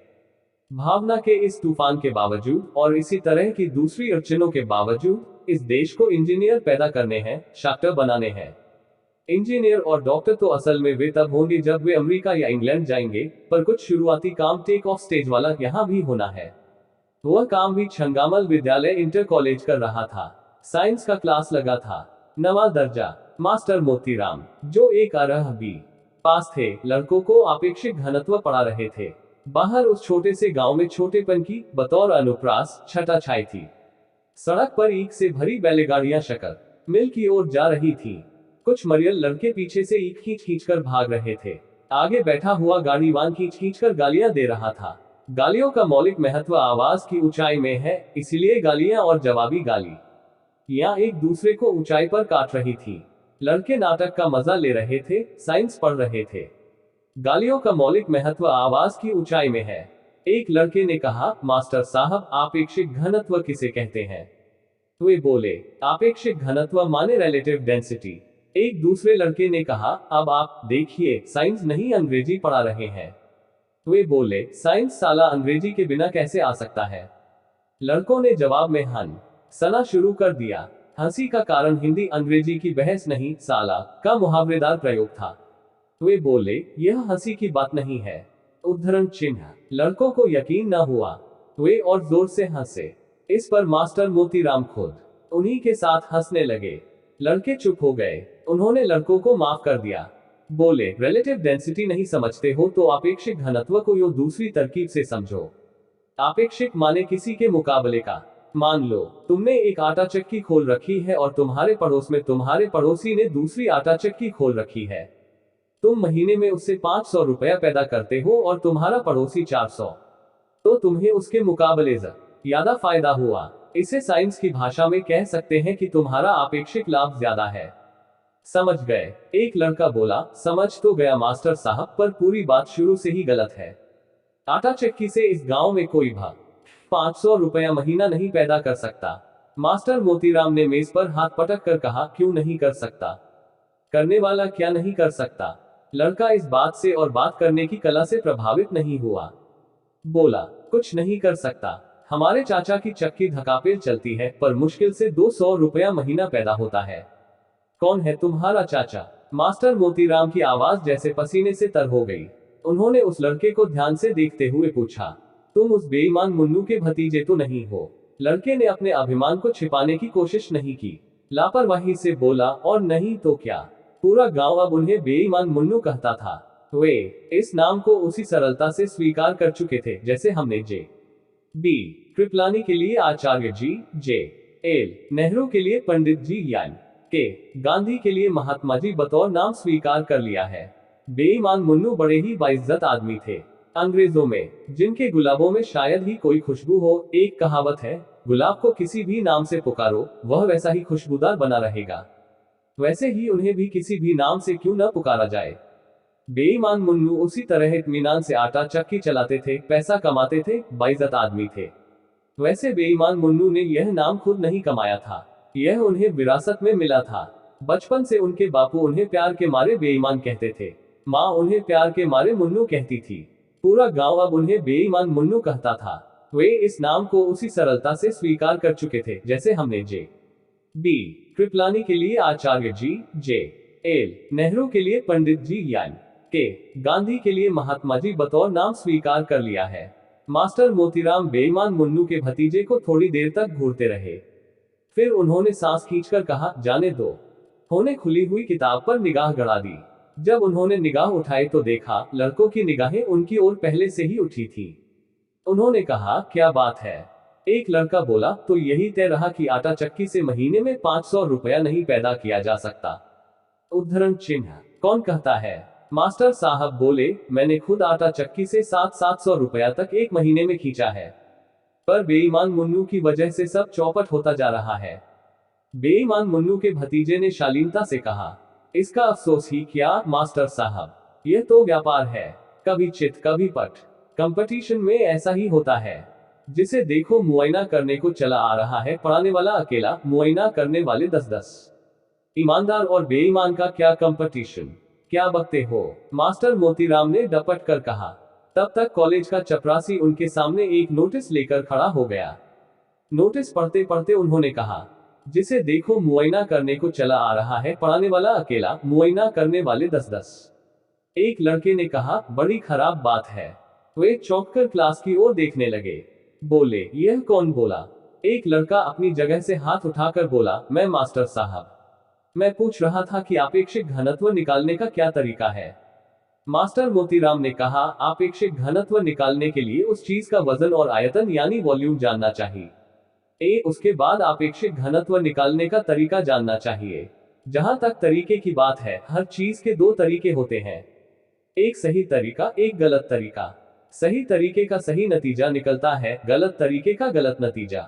भावना के इस तूफान के बावजूद और इसी तरह की दूसरी अड़चनों के बावजूद इस देश को इंजीनियर पैदा करने हैं, डॉक्टर बनाने हैं। इंजीनियर और डॉक्टर तो असल में वे तब होंगे जब वे अमेरिका या इंग्लैंड जाएंगे, पर कुछ शुरुआती काम टेक ऑफ स्टेज वाला यहाँ भी होना है। वह काम भी छंगामल विद्यालय इंटर कॉलेज कर रहा था। साइंस का क्लास लगा था। 9वां दर्जा। मास्टर मोतीराम, जो एक अरह बी पास थे, लड़कों को आपेक्षिक घनत्व पढ़ा रहे थे। बाहर उस छोटे से गांव में छोटेपन की बतौर अनुप्रास छटा छाई थी। सड़क पर ईख से भरी बैलगाड़ियां शक्कर मिल की ओर जा रही थी। कुछ मरियल लड़के पीछे से ईख खींच खींच कर भाग रहे थे। आगे बैठा हुआ गाड़ीवान खींच खींच कर गालियां दे रहा था। गालियों का मौलिक महत्व आवाज की ऊंचाई में है, इसलिए गालियां और जवाबी गाली या एक दूसरे को ऊंचाई पर काट रही थी। लड़के नाटक का मजा ले रहे थे, साइंस पढ़ रहे थे। गालियों का मौलिक महत्व आवाज की ऊंचाई में है। एक लड़के ने कहा, मास्टर साहब, आपेक्षिक घनत्व किसे कहते हैं? वे बोले, आपेक्षिक घनत्व माने रिलेटिव डेंसिटी। एक दूसरे लड़के ने कहा, अब आप देखिए, साइंस नहीं अंग्रेजी पढ़ा रहे हैं। वे बोले, साइंस साला अंग्रेजी के बिना कैसे आ सकता है? लड़कों ने जवाब में हंसना शुरू कर दिया। हंसी का कारण हिंदी अंग्रेजी की बहस नहीं, साला का मुहावरेदार प्रयोग था। वे बोले, यह हंसी की बात नहीं है। उद्धरण चिन्ह। लड़कों को यकीन न हुआ। वे और जोर से हंसे। इस पर मास्टर मोतीराम खुद उन्हीं के साथ हंसने लगे। लड़के चुप हो गए। उन्होंने लड़कों को माफ कर दिया। बोले, रिलेटिव डेंसिटी नहीं समझते हो तो आपेक्षिक घनत्व को यूं दूसरी तरकीब से समझो। आपेक्षिक माने किसी के मुकाबले का। मान लो तुमने एक आटा चक्की खोल रखी है और तुम्हारे पड़ोस में तुम्हारे पड़ोसी ने दूसरी आटा चक्की खोल रखी है। तुम महीने में उससे 500 रुपया पैदा करते हो और तुम्हारा पड़ोसी 400। तो तुम्हें उसके मुकाबले ज्यादा फायदा हुआ। इसे साइंस की भाषा में कह सकते हैं कि तुम्हारा आपेक्षिक लाभ ज्यादा है। समझ गए? एक लड़का बोला, समझ तो गया मास्टर साहब, पर पूरी बात शुरू से ही गलत है। आटा चक्की से इस गांव में कोई 500 रुपया महीना नहीं पैदा कर सकता। मास्टर मोतीराम ने मेज पर हाथ पटक कर कहा, क्यों नहीं कर सकता? करने वाला क्या नहीं कर सकता? लड़का इस बात से और बात करने की कला से प्रभावित नहीं हुआ। बोला, कुछ नहीं कर सकता। हमारे चाचा की चक्की धकापेल चलती है, पर मुश्किल से 200 रुपया महीना पैदा होता है। कौन है तुम्हारा चाचा? मास्टर मोतीराम की आवाज जैसे पसीने से तर हो गई। उन्होंने उस लड़के को ध्यान से देखते हुए पूछा, तुम उस बेईमान मुन्नू के भतीजे तो नहीं हो? लड़के ने अपने अभिमान को छिपाने की कोशिश नहीं की। लापरवाही से बोला, और नहीं तो क्या, पूरा गांव अब उन्हें बेईमान मुन्नू कहता था। वे इस नाम को उसी सरलता से स्वीकार कर चुके थे जैसे हमने जे बी कृपलानी के लिए आचार्य जी, जे एल नेहरू के लिए पंडित जी, यान के गांधी के लिए महात्मा जी बतौर नाम स्वीकार कर लिया है। बेईमान मुन्नू बड़े ही बाइज्जत आदमी थे। अंग्रेजों में जिनके गुलाबों में शायद ही कोई खुशबू हो, एक कहावत है, गुलाब को किसी भी नाम से पुकारो, वह वैसा ही खुशबूदार बना रहेगा। वैसे ही उन्हें भी किसी भी नाम से क्यों न पुकारा जाए। बेईमान मुन्नू उसी तरह इत्मीनान से आटा चक्की चलाते थे, पैसा कमाते थे, बाइज्जत आदमी थे। वैसे बेईमान मुन्नू ने यह नाम खुद नहीं कमाया था, यह उन्हें विरासत में मिला था। बचपन से उनके बापू उन्हें प्यार के मारे बेईमान कहते थे, माँ उन्हें प्यार के मारे मुन्नू कहती थी। पूरा गांव अब उन्हें बेईमान मुन्नू कहता था। वे इस नाम को उसी सरलता से स्वीकार कर चुके थे जैसे हमने जे बी कृपलानी के लिए आचार्य जी, जे एल नेहरू के लिए पंडित जी, यान के गांधी के लिए महात्मा जी बतौर नाम स्वीकार कर लिया है। मास्टर मोतीराम बेईमान मुन्नू के भतीजे को थोड़ी देर तक घूरते रहे। फिर उन्होंने सांस खींचकर कहा, जाने दो। उन्होंने खुली हुई किताब पर निगाह गड़ा दी। जब उन्होंने निगाह उठाई तो देखा, लड़कों की निगाहें उनकी ओर पहले से ही उठी थी। उन्होंने कहा, क्या बात है? एक लड़का बोला, तो यही तय रहा कि आटा चक्की से महीने में 500 रुपया नहीं पैदा किया जा सकता। उद्धरण चिन्ह। कौन कहता है? मास्टर साहब बोले, मैंने खुद आटा चक्की से 700 रुपया तक एक महीने में खींचा है। पर बेईमान मुन्नू की वजह से सब चौपट होता जा रहा है। बेईमान मुन्नू के भतीजे ने शालीनता से कहा, इसका अफसोस ही क्या मास्टर साहब, यह तो व्यापार है, कभी चित कभी पट। कंपटीशन में ऐसा ही होता है। जिसे देखो मुआयना करने को चला आ रहा है, पढ़ाने वाला अकेला, मुआयना करने वाले 10-10। ईमानदार और बेईमान का क्या कंपटीशन? क्या बकते हो? मास्टर मोतीराम ने डपट कर कहा। तब तक कॉलेज का चपरासी उनके सामने एक नोटिस लेकर खड़ा हो गया। नोटिस पढ़ते पढ़ते उन्होंने कहा, जिसे देखो मुआयना करने को चला आ रहा है, पढ़ाने वाला अकेला, मुआयना करने वाले 10-10। एक लड़के ने कहा, बड़ी खराब बात है। वे चौंककर क्लास की ओर देखने लगे। बोले, यह कौन बोला? एक लड़का अपनी जगह से हाथ उठाकर बोला, मैं मास्टर साहब। मैं पूछ रहा था कि आपेक्षिक घनत्व निकालने का क्या तरीका है। मास्टर मोतीराम ने कहा, आपेक्षिक घनत्व निकालने के लिए उस चीज का वजन और आयतन यानी वॉल्यूम जानना चाहिए। उसके बाद आपेक्षिक घनत्व निकालने का तरीका जानना चाहिए। जहां तक तरीके की बात है, हर चीज के दो तरीके होते हैं, एक सही तरीका, एक गलत तरीका। सही तरीके का सही नतीजा निकलता है, गलत तरीके का गलत नतीजा।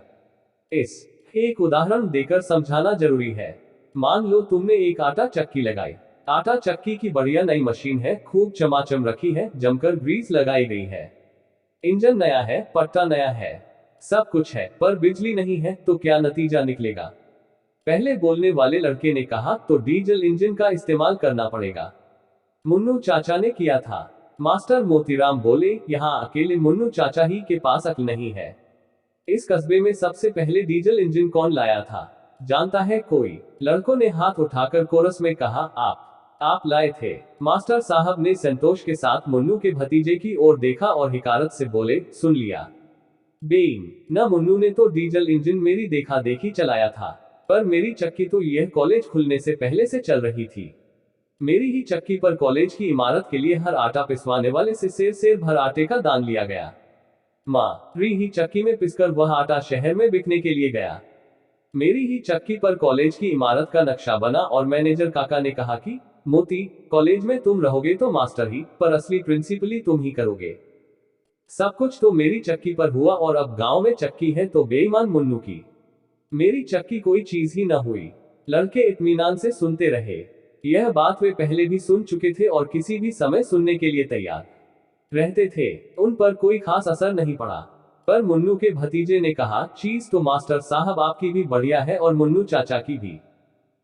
एक उदाहरण देकर समझाना जरूरी है। मान लो तुमने एक आटा चक्की लगाई। आटा चक्की की बढ़िया नई मशीन है, खूब चमाचम रखी है, जमकर ग्रीस लगाई गई है, इंजन नया है, पट्टा नया है, सब कुछ है, पर बिजली नहीं है, तो क्या नतीजा निकलेगा? पहले बोलने वाले लड़के ने कहा, तो डीजल इंजन का इस्तेमाल करना पड़ेगा। मुन्नू चाचा ने किया था। मास्टर मोतीराम बोले, यहाँ अकेले मुन्नू चाचा ही के पास अक्ल नहीं है। इस कस्बे में सबसे पहले डीजल इंजन कौन लाया था? जानता है कोई? लड़कों ने हाथ उठाकर कोरस में कहा, आप लाए थे। मास्टर साहब ने संतोष के साथ मुन्नू के भतीजे की ओर देखा और हिकारत से बोले, सुन लिया बेईन, न मुन्नू ने तो डीजल इंजन मेरी देखा देखी चलाया था, पर मेरी चक्की तो यह कॉलेज खुलने से पहले से चल रही थी। मेरी ही चक्की पर कॉलेज की इमारत के लिए हर आटा पिसवाने वाले से सेर भर आटे का दान लिया गया। माँ री ही चक्की में पिसकर वह आटा शहर में बिकने के लिए गया। मेरी ही चक्की पर कॉलेज की इमारत का नक्शा बना और मैनेजर काका ने कहा कि मोती, कॉलेज में तुम रहोगे तो मास्टर ही, पर असली प्रिंसिपली तुम ही करोगे। सब कुछ तो मेरी चक्की पर हुआ और अब गांव में चक्की है तो बेईमान मुन्नू की। मेरी चक्की कोई चीज ही न हुई। लड़के इत्मीनान से सुनते रहे। यह बात वे पहले भी सुन चुके थे और किसी भी समय सुनने के लिए तैयार रहते थे। उन पर कोई खास असर नहीं पड़ा। पर मुन्नू के भतीजे ने कहा, चीज तो मास्टर साहब आपकी भी बढ़िया है और मुन्नू चाचा की भी,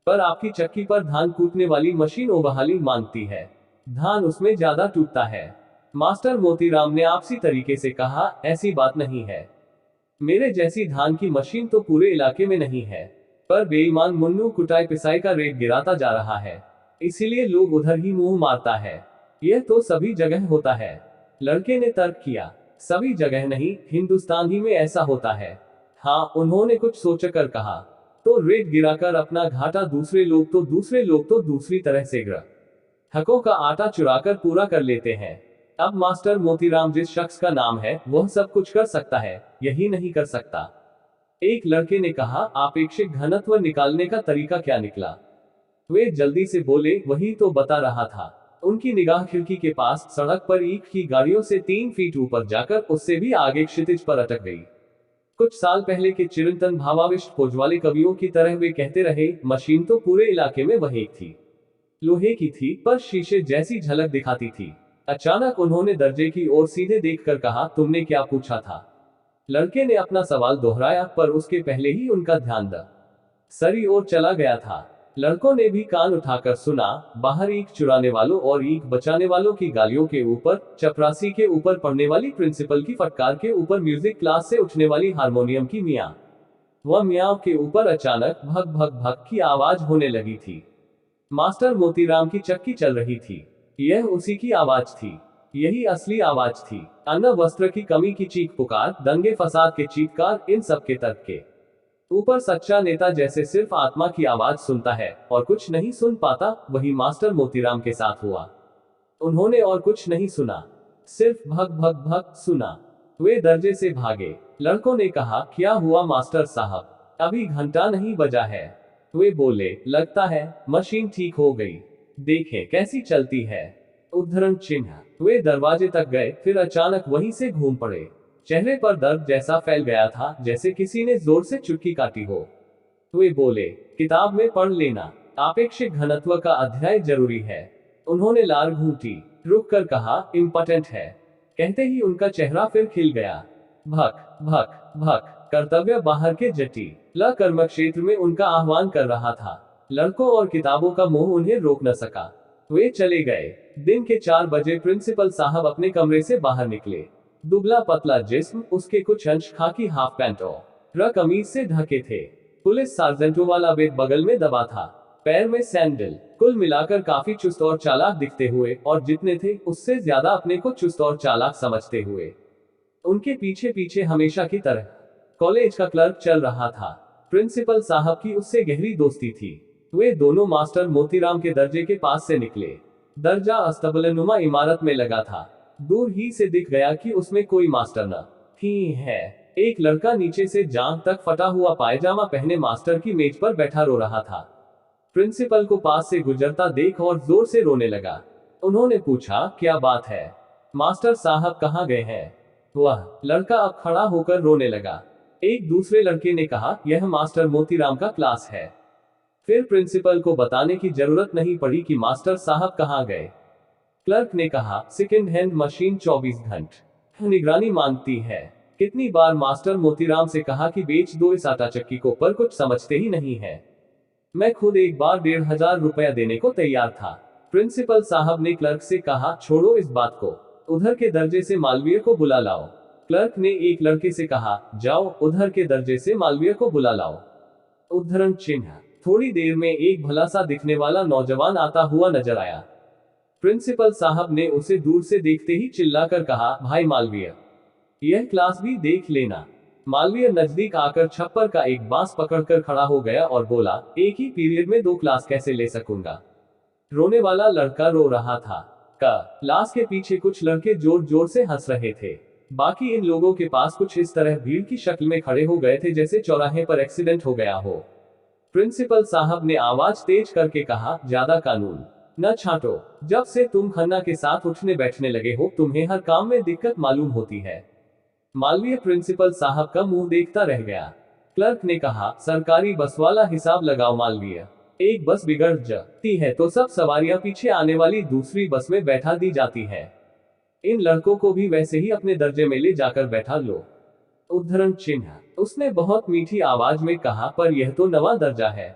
पर आपकी चक्की पर धान कूटने वाली मशीन ओबहाली मांगती है, धान उसमें ज्यादा टूटता है। मास्टर मोतीराम ने आपसी तरीके से कहा, ऐसी बात नहीं है, मेरे जैसी धान की मशीन तो पूरे इलाके में नहीं है, पर बेईमान मुन्नू कुटाई पिसाई का रेट गिराता जा रहा है, इसीलिए लोग उधर ही मुंह मारता है। यह तो सभी जगह होता है। लड़के ने तर्क किया, सभी जगह नहीं, हिंदुस्तान ही में ऐसा होता है। हाँ, उन्होंने कुछ सोचकर कहा, तो रेट गिराकर अपना घाटा दूसरे लोग तो दूसरी तरह से ग्राहकों का आटा चुराकर पूरा कर लेते हैं। अब मास्टर मोतीराम जिस शख्स का नाम है वह सब कुछ कर सकता है, यही नहीं कर सकता। एक लड़के ने कहा, आपेक्षिक घनत्व निकालने का तरीका क्या निकला? वे जल्दी से बोले, वही तो बता रहा था। उनकी निगाह खिड़की के पास सड़क पर ईंट की गाड़ियों से 3 फीट ऊपर जाकर उससे भी आगे क्षितिज पर अटक गई। कुछ साल पहले के चिरंतन भावाविष्ट खोज वाले कवियों की तरह वे कहते रहे, मशीन तो पूरे इलाके में वही एक थी, लोहे की थी, पर शीशे जैसी झलक दिखाती थी। अचानक उन्होंने दरजे की ओर सीधे देखकर कहा, तुमने क्या पूछा था? लड़के ने अपना सवाल दोहराया, पर उसके पहले ही उनका ध्यान सरी ओर चला गया था। लड़कों ने भी कान उठाकर सुना। बाहर ईंट चुराने वालों और ईंट बचाने वालों की गालियों के ऊपर, चपरासी के ऊपर पड़ने वाली प्रिंसिपल की फटकार के ऊपर, म्यूजिक क्लास से उठने वाली हारमोनियम की मियाँ वह मियाँ के ऊपर अचानक भग भग भग की आवाज होने लगी थी। मास्टर मोतीराम की चक्की चल रही थी। यह उसी की आवाज थी, यही असली आवाज थी। अन्न वस्त्र की कमी की चीख पुकार, दंगे फसाद के चीत्कार, इन सब के तर्क के ऊपर सच्चा नेता जैसे सिर्फ आत्मा की आवाज सुनता है और कुछ नहीं सुन पाता, वही मास्टर मोतीराम के साथ हुआ। उन्होंने और कुछ नहीं सुना, सिर्फ भग भग भग सुना। वे दरजे से भागे। लड़कों ने कहा, क्या हुआ मास्टर साहब? अभी घंटा नहीं बजा है। वे बोले, लगता है मशीन ठीक हो गई, देखें कैसी चलती है। उद्धरण चिन्ह। वे दरवाजे तक गए, फिर अचानक वहीं से घूम पड़े। चेहरे पर दर्द जैसा फैल गया था, जैसे किसी ने जोर से चुटकी काटी हो। वे बोले, किताब में पढ़ लेना, आपेक्षिक घनत्व का अध्याय जरूरी है। उन्होंने लार घूंटी, रुक कर कहा, इम्पोर्टेंट है। कहते ही उनका चेहरा फिर खिल गया। भक भक भक कर्तव्य बाहर के जटिल कर्म क्षेत्र में उनका आह्वान कर रहा था। लड़कों और किताबों का मोह उन्हें रोक न सका। वे चले गए। दिन के 4 बजे प्रिंसिपल साहब अपने कमरे से बाहर निकले। दुबला पतला जिस्म, उसके कुछ अंश खाकी हाफ पैंट और कमीज से ढके थे। पुलिस सार्जेंटों वाला बेत बगल में दबा था, पैर में सैंडल। कुल मिलाकर काफी चुस्त और चालाक दिखते हुए, और जितने थे उससे ज्यादा अपने को चुस्त और चालाक समझते हुए। उनके पीछे पीछे हमेशा की तरह कॉलेज का क्लर्क चल रहा था। प्रिंसिपल साहब की उससे गहरी दोस्ती थी। वे दोनों मास्टर मोतीराम के दर्जे के पास से निकले। दर्जा अस्तबलनुमा इमारत में लगा था। दूर ही से दिख गया कि उसमें कोई मास्टर न ही है। एक लड़का नीचे से जांघ तक फटा हुआ पायजामा पहने मास्टर की मेज पर बैठा रो रहा था। प्रिंसिपल को पास से गुजरता देख और जोर से रोने लगा। उन्होंने पूछा, क्या बात है? मास्टर साहब कहाँ गए हैं? वह लड़का अब खड़ा होकर रोने लगा। एक दूसरे लड़के ने कहा, यह मास्टर मोतीराम का क्लास है। फिर प्रिंसिपल को बताने की जरूरत नहीं पड़ी कि मास्टर साहब कहाँ गए। क्लर्क ने कहा, सेकेंड हैंड मशीन 24 घंटे निगरानी मांगती है। कितनी बार मास्टर मोतीराम से कहा कि बेच दो इस आटा चक्की को, पर कुछ समझते ही नहीं है। मैं खुद एक बार 1500 रुपया देने को तैयार था। प्रिंसिपल साहब ने क्लर्क से कहा, छोड़ो इस बात को, उधर के दर्जे से मालवीय को बुला लाओ। क्लर्क ने एक लड़के से कहा, जाओ उधर के दर्जे से मालवीय को बुला लाओ। उद्धरण चिन्ह। थोड़ी देर में एक भला सा दिखने वाला नौजवान आता हुआ नजर आया। प्रिंसिपल साहब ने उसे दूर से देखते ही चिल्लाकर कहा, भाई मालवीय, यह क्लास भी देख लेना। मालवीय नजदीक आकर छप्पर का एक बांस पकड़कर खड़ा हो गया और बोला, एक ही पीरियड में 2 क्लास कैसे ले सकूंगा। रोने वाला लड़का रो रहा था। क्लास के पीछे कुछ लड़के जोर जोर से हंस रहे थे। बाकी इन लोगों के पास कुछ इस तरह भीड़ की शक्ल में खड़े हो गए थे जैसे चौराहे पर एक्सीडेंट हो गया हो। प्रिंसिपल साहब ने आवाज तेज करके कहा, ज्यादा कानून न छांटो। जब से तुम खन्ना के साथ उठने बैठने लगे हो, तुम्हें हर काम में दिक्कत मालूम होती है। मालवीय प्रिंसिपल साहब का मुंह देखता रह गया। क्लर्क ने कहा, सरकारी बस वाला हिसाब लगाओ मालवीय। एक बस बिगड़ जाती है तो सब सवारियां पीछे आने वाली दूसरी बस में बैठा दी जाती है। इन लड़कों को भी वैसे ही अपने दर्जे में ले जाकर बैठा लो। उद्धरण चिन्ह। उसने बहुत मीठी आवाज में कहा, पर यह तो नवा दर्जा है,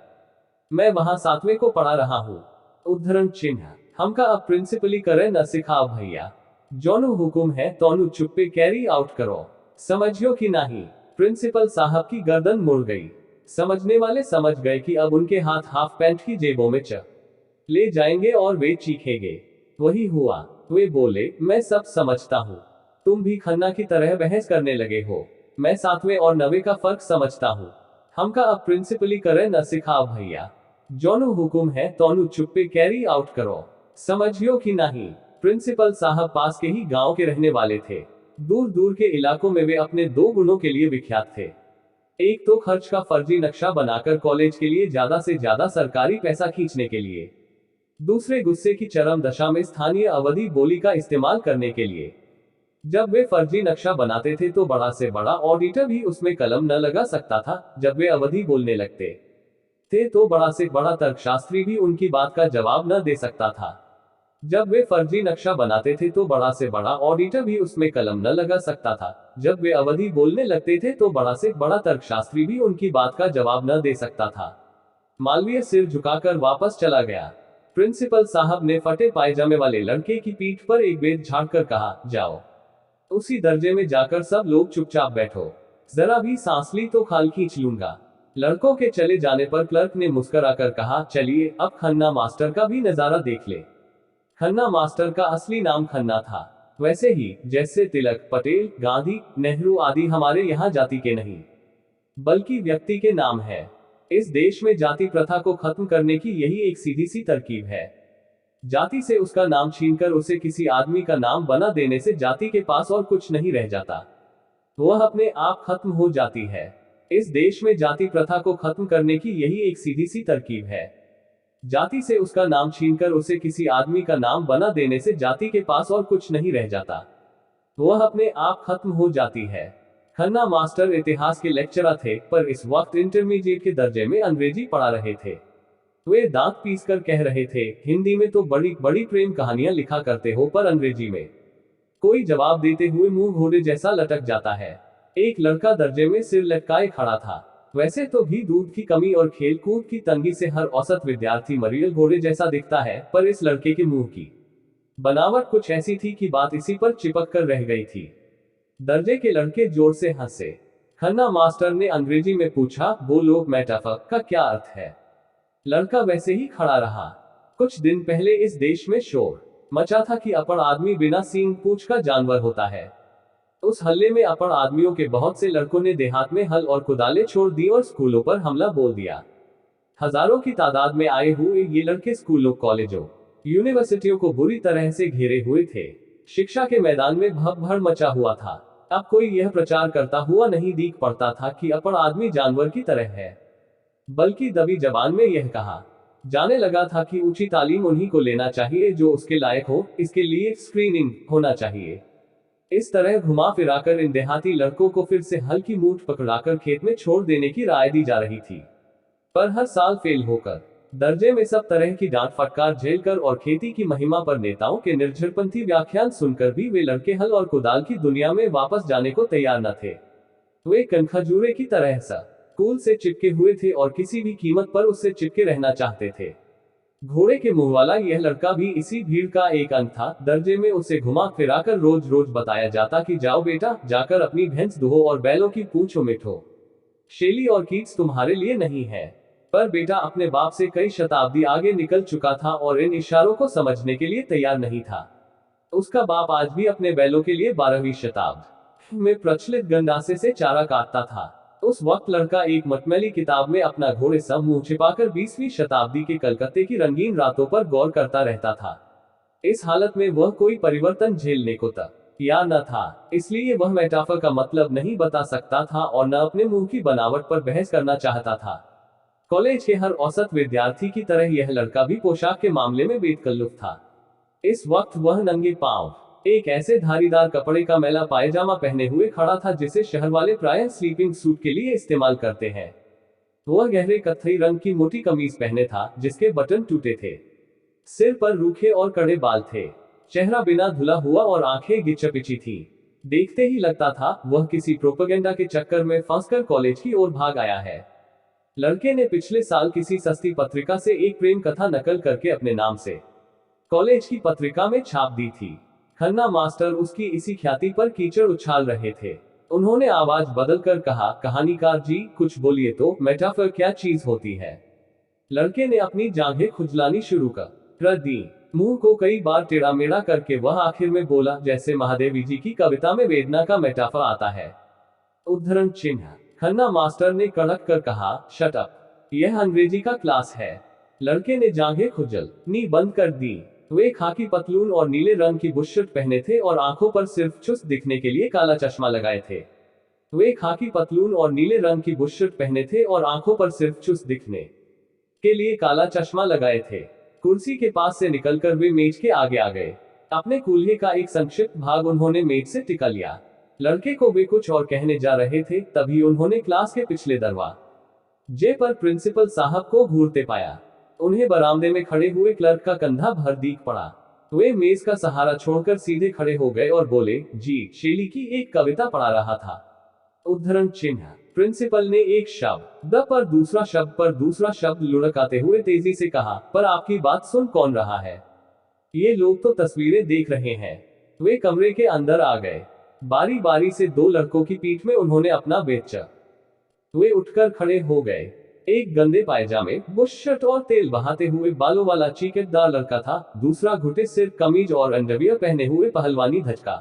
मैं वहां 7वें को पढ़ा रहा हूँ। उद्धरण चिन्ह। हमका अब प्रिंसिपली करे न सिखाओ भैया, जोनु हुकुम है तोनु चुप्पे कैरी आउट करो, समझियो कि नहीं। प्रिंसिपल साहब की गर्दन मुड़ गई। समझने वाले समझ गए कि अब उनके हाथ हाफ पैंट की जेबों में ले जाएंगे और वे चीखेंगे। वही हुआ। वे बोले, मैं सब समझता हूँ, तुम भी खन्ना की तरह बहस करने लगे हो। मैं 7वें और 9वें का फर्क समझता हूँ। हमका अब प्रिंसिपली करे न सिखाओ भैया, जोनु हुकुम है तोनु चुप्पे कैरी आउट करो, समझियो कि नहीं। प्रिंसिपल साहब पास के ही गांव के रहने वाले थे। दूर दूर के इलाकों में वे अपने 2 गुणों के लिए विख्यात थे। एक तो खर्च का फर्जी नक्शा बनाकर कॉलेज के लिए ज्यादा से ज्यादा सरकारी पैसा खींचने के लिए, दूसरे गुस्से की चरम दशा में स्थानीय अवधि बोली का इस्तेमाल करने के लिए। जब वे फर्जी नक्शा बनाते थे तो बड़ा से बड़ा ऑडिटर भी उसमें कलम न लगा सकता था। जब वे अवधि बोलने लगते थे तो बड़ा से बड़ा तर्कशास्त्री भी उनकी बात का जवाब न दे सकता था। जब वे फर्जी नक्शा बनाते थे तो बड़ा से बड़ा ऑडिटर भी उसमें कलम न लगा सकता था। जब वे अवधि बोलने लगते थे तो बड़ा से बड़ा तर्कशास्त्री भी उनकी बात का जवाब न दे सकता था। मालवीय सिर झुकाकर वापस चला गया। प्रिंसिपल साहब ने फटे पायजामे वाले लड़के की पीठ पर एक बेत झाड़कर कहा, जाओ उसी दर्जे में जाकर सब लोग चुपचाप बैठो, जरा भी सांस ली तो खाल खींच लूंगा। लड़कों के चले जाने पर क्लर्क ने मुस्कुराकर कहा, चलिए अब खन्ना मास्टर का भी नजारा देख ले। खन्ना मास्टर का असली नाम खन्ना था, वैसे ही जैसे तिलक, पटेल, गांधी, नेहरू आदि हमारे यहाँ जाति के नहीं बल्कि व्यक्ति के नाम है। इस देश में जाति प्रथा को खत्म करने की यही एक सीधी सी तरकीब है। जाति से उसका नाम छीनकर उसे किसी आदमी का नाम बना देने से जाति के पास और कुछ नहीं रह जाता, वह अपने आप खत्म हो जाती है। इस देश में जाति प्रथा को खत्म करने की यही एक सीधी सी तरकीब है। जाति से उसका नाम छीनकर उसे किसी आदमी का नाम बना देने से जाति के पास और कुछ नहीं रह जाता, वह अपने आप खत्म हो जाती है। खन्ना मास्टर इतिहास के लेक्चरर थे, पर इस वक्त इंटरमीडिएट के दर्जे में अंग्रेजी पढ़ा रहे थे। वे दांत पीसकर कह रहे थे, हिंदी में तो बड़ी बड़ी प्रेम कहानियां लिखा करते हो, पर अंग्रेजी में कोई जवाब देते हुए मुंह घोड़े जैसा लटक जाता है। एक लड़का दर्जे में सिर लटकाए खड़ा था। वैसे तो भी दूध की कमी और खेल कूद की तंगी से हर औसत विद्यार्थी मरियल घोड़े जैसा दिखता है, पर इस लड़के के मुंह की बनावट कुछ ऐसी थी कि बात इसी पर चिपक कर रह गई थी। दर्जे के लड़के जोर से हंसे। खन्ना मास्टर ने अंग्रेजी में पूछा, बोलो मेटाफर का क्या अर्थ है। लड़का वैसे ही खड़ा रहा। कुछ दिन पहले इस देश में शोर मचा था कि अपड़ आदमी बिना सींग पूंछ का जानवर होता है। उस हल्ले में अपड़ आदमियों के बहुत से लड़कों ने देहात में हल और कुदाले छोड़ दी और स्कूलों पर हमला बोल दिया। हजारों की तादाद में आए हुए ये लड़के स्कूलों, कॉलेजों, यूनिवर्सिटियों को बुरी तरह से घेरे हुए थे। शिक्षा के मैदान में भगदड़ मचा हुआ था। अब कोई यह प्रचार करता हुआ नहीं दिख पड़ता था कि अपड़ आदमी जानवर की तरह है, बल्कि दबी जबान में यह कहा जाने लगा था कि ऊंची तालीम उन्हीं को लेना चाहिए जो उसके लायक हो, इसके लिए स्क्रीनिंग होना चाहिए। इस तरह घुमा फिराकर इन देहाती लड़कों को फिर से हल्की मूठ पकड़ाकर खेत में छोड़ देने की राय दी जा रही थी। पर हर साल फेल होकर, दर्जे में सब तरह की डांट फटकार झेलकर और खेती की महिमा पर नेताओं के निर्झरपंथी व्याख्यान सुनकर भी वे लड़के हल और कुदाल की दुनिया में वापस जाने को तैयार न थे। वे कनखजूरे की तरह सा स्कूल से चिपके हुए थे और किसी भी कीमत पर उससे चिपके रहना चाहते थे। घोड़े के मुंह वाला यह लड़का भी इसी भीड़ का एक अंग था। दर्जे में उसे घुमा फिराकर रोज रोज बताया जाता कि जाओ बेटा, जाकर अपनी भैंस दुहो और बैलों की पूंछ उमेटो। शेली और कीट्स तुम्हारे लिए नहीं है। पर बेटा अपने बाप से कई शताब्दी आगे निकल चुका था और इन इशारों को समझने के लिए तैयार नहीं था। उसका बाप आज भी अपने बैलों के लिए 12वीं शताब्दी में प्रचलित गंडासे से चारा काटता था। उस वक्त लड़का एक मटमैली किताब में अपना घोड़े सब मुंह छिपाकर 20वीं शताब्दी के कलकत्ते की रंगीन रातों पर गौर करता रहता था। इस हालत में वह कोई परिवर्तन झेलने को तैयार न था, इसलिए वह मेटाफर का मतलब नहीं बता सकता था और न अपने मुंह की बनावट पर बहस करना चाहता था। कॉलेज के हर औसत विद्यार्थी की तरह यह लड़का भी पोशाक के मामले में बेतकल्लुफ था। इस वक्त वह नंगे पांव एक ऐसे धारीदार कपड़े का मैला पायजामा पहने हुए खड़ा था जिसे शहर वाले प्रायः स्लीपिंग सूट के लिए इस्तेमाल करते हैं। वह गहरे कत्थई रंग की मोटी कमीज पहने था जिसके बटन टूटे थे। सिर पर रूखे और कड़े बाल थे। चेहरा बिना धुला हुआ और आंखें गिचपिची थी। देखते ही लगता था वह किसी प्रोपेगेंडा के चक्कर में फंसकर कॉलेज की ओर भाग आया है। लड़के ने पिछले साल किसी सस्ती पत्रिका से एक प्रेम कथा नकल करके अपने नाम से कॉलेज की पत्रिका में छाप दी थी। खन्ना मास्टर उसकी इसी ख्याति पर कीचड़ उछाल रहे थे। उन्होंने आवाज बदलकर कहा, कहानीकार जी कुछ बोलिए तो, मेटाफर क्या चीज होती है। लड़के ने अपनी जांघें खुजलानी शुरू कर दी। मुंह को कई बार टेढ़ा मेढ़ा करके वह आखिर में बोला, जैसे महादेवी जी की कविता में वेदना का मेटाफर आता है। उद्धरण चिन्ह। खन्ना मास्टर ने कड़क कर कहा, शट अप, यह अंग्रेजी का क्लास है। लड़के ने जांघें खुजलनी बंद कर दी। वे खाकी पतलून और नीले रंग की बुशर्ट पहने थे और आंखों पर सिर्फ चुस्त दिखने के लिए काला चश्मा लगाए थे। वे खाकी पतलून और नीले रंग की बुशर्ट पहने थे और आंखों पर सिर्फ चुस्त दिखने के लिए काला चश्मा लगाए थे। कुर्सी के पास से निकलकर वे मेज के आगे आ गए। अपने कूल्हे का एक संक्षिप्त भाग उन्होंने मेज से टिका लिया। लड़के को वे कुछ और कहने जा रहे थे, तभी उन्होंने क्लास के पिछले दरवाजे पर प्रिंसिपल साहब को घूरते पाया। उन्हें बरामदे में खड़े हुए क्लर्क का कंधा भर दीख पड़ा। वे मेज का सहारा छोड़कर सीधे खड़े हो गए और बोले, जी शेली की एक कविता पढ़ा रहा था। उद्धरण चिन्ह। प्रिंसिपल ने एक शब्द द पर दूसरा शब्द लुढ़काते हुए तेजी से कहा, पर आपकी बात सुन कौन रहा है? ये लोग तो तस्वीरें देख रहे हैं। वे कमरे के अंदर आ गए। बारी बारी से दो लड़कों की पीठ में उन्होंने अपना बेचा। वे उठकर खड़े हो गए। एक गंदे पायजामे, बुश शर्ट और तेल बहाते हुए बालों वाला चीकटदार लड़का था। दूसरा घुटे सिर कमीज और अंडरवियर पहने हुए पहलवानी धचका।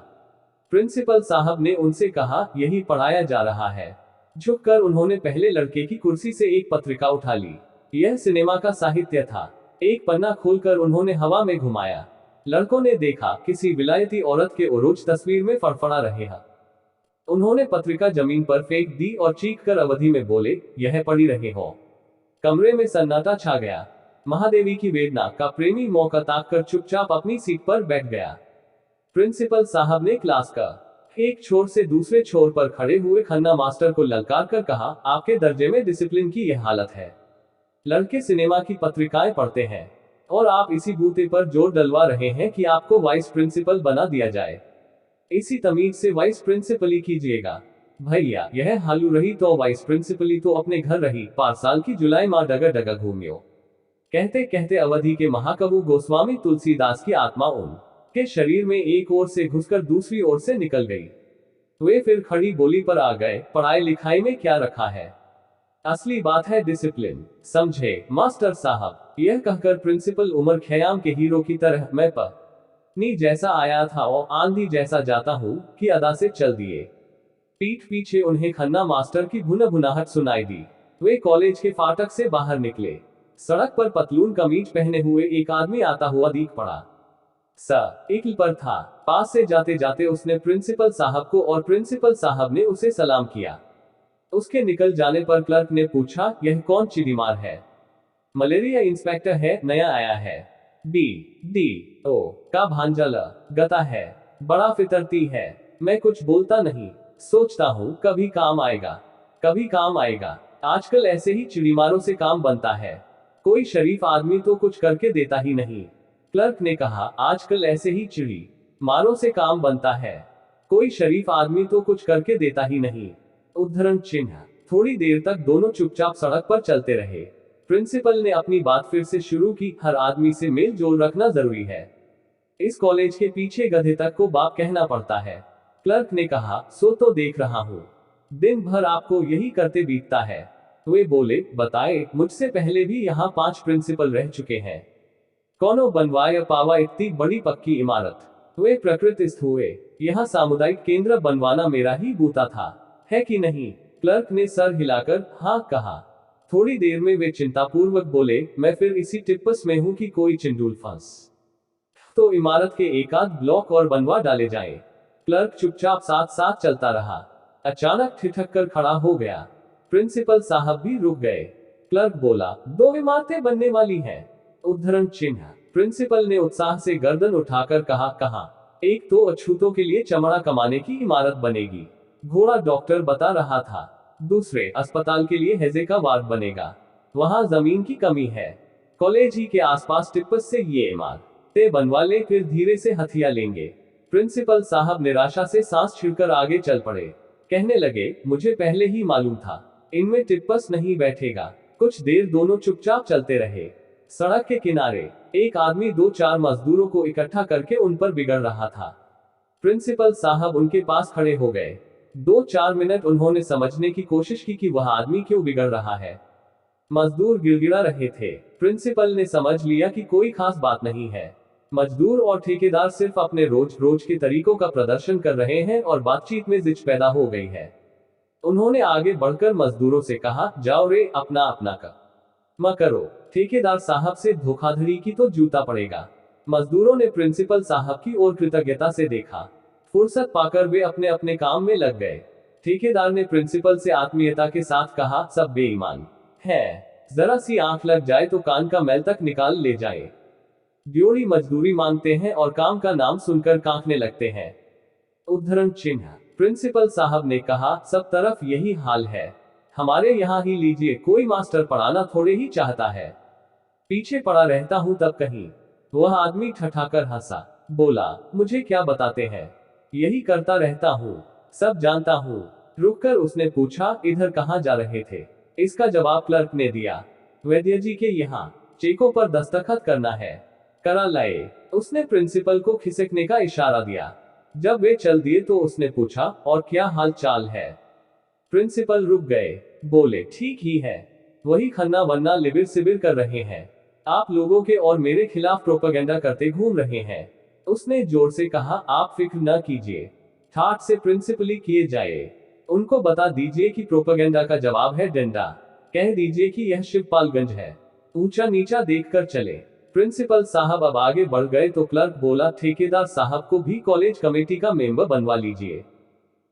प्रिंसिपल साहब ने उनसे कहा, यही पढ़ाया जा रहा है। झुककर उन्होंने पहले लड़के की कुर्सी से एक पत्रिका उठा ली। यह सिनेमा का साहित्य था। एक पन्ना खोलकर उन्होंने हवा में घुमाया। लड़कों ने देखा किसी विलायती औरत के ओरोच तस्वीर में फड़फड़ा रहे हैं। उन्होंने पत्रिका जमीन पर फेंक दी और चीख कर अवधि में बोले, यह पढ़ी रहे हो। कमरे में सन्नाटा छा गया। महादेवी की वेदना का प्रेमी मौका ताककर चुपचाप अपनी सीट पर बैठ गया। प्रिंसिपल साहब ने क्लास का एक छोर से दूसरे छोर पर खड़े हुए खन्ना मास्टर को ललकार कर कहा, आपके दर्जे में डिसिप्लिन की यह हालत है। लड़के सिनेमा की पत्रिकाएं पढ़ते हैं और आप इसी बूते पर जोर डलवा रहे हैं कि आपको वाइस प्रिंसिपल बना दिया जाए। इसी तमीज से वाइस प्रिंसिपली कीजिएगा। भैया यह हालू रही तो वाइस प्रिंसिपली तो अपने घर रही, 5 साल की जुलाई माँ डगा डगा घूमियो। कहते कहते अवधि के महाकवि गोस्वामी तुलसीदास की आत्मा उनके शरीर में एक ओर से घुसकर दूसरी ओर से निकल गई। वे फिर खड़ी बोली पर आ गए, पढ़ाई लिखाई में क्या रखा है? असली बात है डिसिप्लिन, समझे मास्टर साहब। यह कहकर प्रिंसिपल उमर खयाम के हीरो की तरह मैं नी जैसा आया था और आंधी जैसा जाता हूँ कि अदा से चल दिए। पीठ पीछे उन्हें खन्ना मास्टर की भुनभुनाहट सुनाई दी। वे कॉलेज के फाटक से बाहर निकले। सड़क पर पतलून कमीज पहने हुए एक आदमी आता हुआ दिख पड़ा। साइकिल पर था। पास से जाते जाते उसने प्रिंसिपल साहब को और प्रिंसिपल साहब ने उसे सलाम किया। उसके निकल जाने पर क्लर्क ने पूछा, यह कौन चिड़ीमार है? मलेरिया इंस्पेक्टर है, नया आया है। डी.ओ. का भांजा गता है। बड़ा फितरती है। मैं कुछ बोलता नहीं, सोचता हूँ कभी काम आएगा, कभी काम आएगा। आजकल ऐसे ही चिड़ीमारों से काम बनता है, कोई शरीफ आदमी तो कुछ करके देता ही नहीं। क्लर्क ने कहा, आजकल ऐसे ही चिड़ी मारों से काम बनता है, कोई शरीफ आदमी तो कुछ करके देता ही नहीं। उद्धरण चिन्ह। थोड़ी देर तक दोनों चुपचाप सड़क पर चलते रहे। प्रिंसिपल ने अपनी बात फिर से शुरू की, हर आदमी से मेल जोल रखना जरूरी है। इस कॉलेज के पीछे गधे तक को बाप कहना पड़ता है। क्लर्क ने कहा, सो तो देख रहा हूँ, दिन भर आपको यही करते बीतता है। वे बोले, बताए, मुझसे पहले भी यहाँ 5 प्रिंसिपल रह चुके हैं, कौनो बनवाया पावा इतनी बड़ी पक्की इमारत। वे प्रकृतिस्थ हुए, यहाँ सामुदायिक केंद्र बनवाना मेरा ही बूता था, है कि नहीं? क्लर्क ने सर हिलाकर हाँ कहा। थोड़ी देर में वे चिंतापूर्वक बोले, मैं फिर इसी टिप्पस में हूं कि कोई चिंडूल फंस तो इमारत के एकाध ब्लॉक और बनवा डाले जाए। क्लर्क चुपचाप साथ साथ चलता रहा। अचानक ठिठक कर खड़ा हो गया। प्रिंसिपल साहब भी रुक गए। क्लर्क बोला, 2 इमारतें बनने वाली हैं। उद्धरण चिन्ह। प्रिंसिपल ने उत्साह से गर्दन उठाकर कहा, कहाँ? एक तो अछूतों के लिए चमड़ा कमाने की इमारत बनेगी, घोड़ा डॉक्टर बता रहा था। दूसरे, अस्पताल के लिए हैजे का वार्ड बनेगा, वहां जमीन की कमी है। कॉलेज ही के आसपास टिप्पस से ये इमारतें बनवा ले, फिर धीरे से हथिया लेंगे। प्रिंसिपल साहब निराशा से सांस छिड़कर आगे चल पड़े। कहने लगे, मुझे पहले ही मालूम था, इनमें टिप्पस नहीं बैठेगा। कुछ देर दोनों चुपचाप चलते रहे। सड़क के किनारे एक आदमी 2-4 मजदूरों को इकट्ठा करके उन पर बिगड़ रहा था। प्रिंसिपल साहब उनके पास खड़े हो गए। 2-4 मिनट उन्होंने समझने की कोशिश की कि वह आदमी क्यों बिगड़ रहा है। मजदूर गिड़गिड़ा रहे थे। प्रिंसिपल ने समझ लिया कि कोई खास बात नहीं है। मजदूर और ठेकेदार सिर्फ अपने रोज रोज के तरीकों का प्रदर्शन कर रहे हैं और बातचीत में जिच पैदा हो गई है। उन्होंने आगे बढ़कर मजदूरों से कहा, जाओ रे, अपना अपना काम करो, ठेकेदार साहब से धोखाधड़ी की तो जूता पड़ेगा। मजदूरों ने प्रिंसिपल साहब की ओर कृतज्ञता से देखा। फुर्सत पाकर वे अपने अपने काम में लग गए। ठेकेदार ने प्रिंसिपल से आत्मीयता के साथ कहा, सब बेईमान है, जरा सी आंख लग जाए तो कान का मैल तक निकाल ले जाए। ड्योढ़ी मजदूरी मांगते हैं और काम का नाम सुनकर कांपने लगते हैं। उद्धरण चिन्ह। प्रिंसिपल साहब ने कहा, सब तरफ यही हाल है, हमारे यहाँ ही लीजिए, कोई मास्टर पढ़ाना थोड़े ही चाहता है, पीछे पड़ा रहता हूँ तब कहीं। वह आदमी ठठाकर हंसा, बोला, मुझे क्या बताते हैं, यही करता रहता हूँ, सब जानता हूँ। रुककर उसने पूछा, इधर कहाँ जा रहे थे? इसका जवाब क्लर्क ने दिया, वैद्य जी के यहाँ चेकों पर दस्तखत करना है, करा लाए। उसने प्रिंसिपल को खिसकने का इशारा दिया। जब वे चल दिए तो उसने पूछा, और क्या हाल चाल है? प्रिंसिपल रुक गए, बोले, ठीक ही है, वही खन्ना वन्ना लिबिर सिबिर कर रहे हैं, आप लोगों के और मेरे खिलाफ प्रोपेगेंडा करते घूम रहे हैं। उसने जोर से कहा, आप फिक्र न कीजिए, ठाठ से प्रिंसिपली किए जाए, उनको बता दीजिए कि प्रोपेगेंडा का जवाब है डंडा, कह दीजिए कि यह शिवपालगंज है, ऊंचा नीचा देखकर चले। प्रिंसिपल साहब अब आगे बढ़ गए तो क्लर्क बोला, ठेकेदार साहब को भी कॉलेज कमेटी का मेंबर बनवा लीजिए,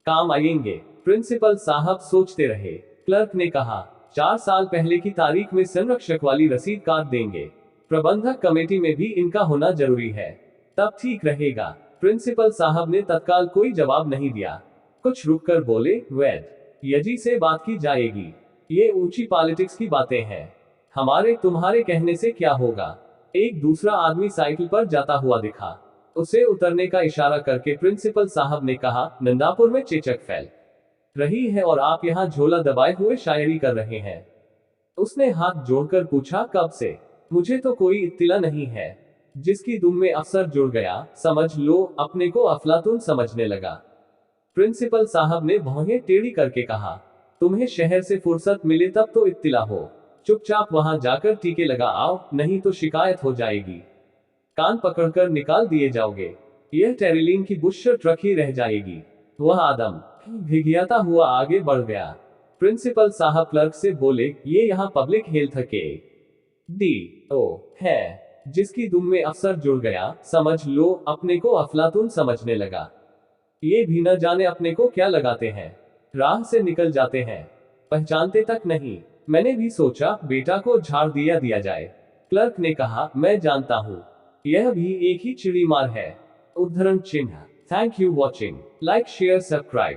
काम आएंगे। प्रिंसिपल साहब सोचते रहे। क्लर्क ने कहा, 4 साल पहले की तारीख में संरक्षक वाली रसीद काट देंगे, प्रबंधक कमेटी में भी इनका होना जरूरी है, तब ठीक रहेगा। प्रिंसिपल साहब ने तत्काल कोई जवाब नहीं दिया। कुछ रुककर बोले, वैद्य यजी से बात की जाएगी, ये ऊंची पॉलिटिक्स की बातें हैं, हमारे तुम्हारे कहने से क्या होगा। एक दूसरा आदमी साइकिल पर जाता हुआ दिखा। उसे उतरने का इशारा करके प्रिंसिपल साहब ने कहा, नंदापुर में चेचक फैल रही है और आप यहाँ झोला दबाए हुए शायरी कर रहे हैं। उसने हाथ जोड़कर पूछा, कब से? मुझे तो कोई इत्तिला नहीं है। जिसकी दुम में अफसर जुड़ गया, समझ लो अपने को अफलातून समझने लगा। प्रिंसिपल साहब ने भौहें टेढ़ी करके कहा, तुम्हें शहर से फुर्सत मिले तब तो इत्तिला हो, चुपचाप वहां जाकर टीके लगा आओ, नहीं तो शिकायत हो जाएगी, कान पकड़कर निकाल दिए जाओगे, यह टेरिलीन की बुशर्ट रखी रह जाएगी। वह आदम भिगियाता हुआ आगे बढ़ गया। प्रिंसिपल साहब क्लर्क से बोले, ये यहाँ पब्लिक हेल्थ के DO है, जिसकी दुम में अफसर जुड़ गया, समझ लो अपने को अफलातून समझने लगा। ये भी न जाने अपने को क्या लगाते हैं, राह से निकल जाते हैं, पहचानते तक नहीं। मैंने भी सोचा बेटा को झाड़ दिया जाए। क्लर्क ने कहा, मैं जानता हूँ, यह भी एक ही चिड़ी मार है। उद्धरण चिन्ह। Thank you watching, like share subscribe.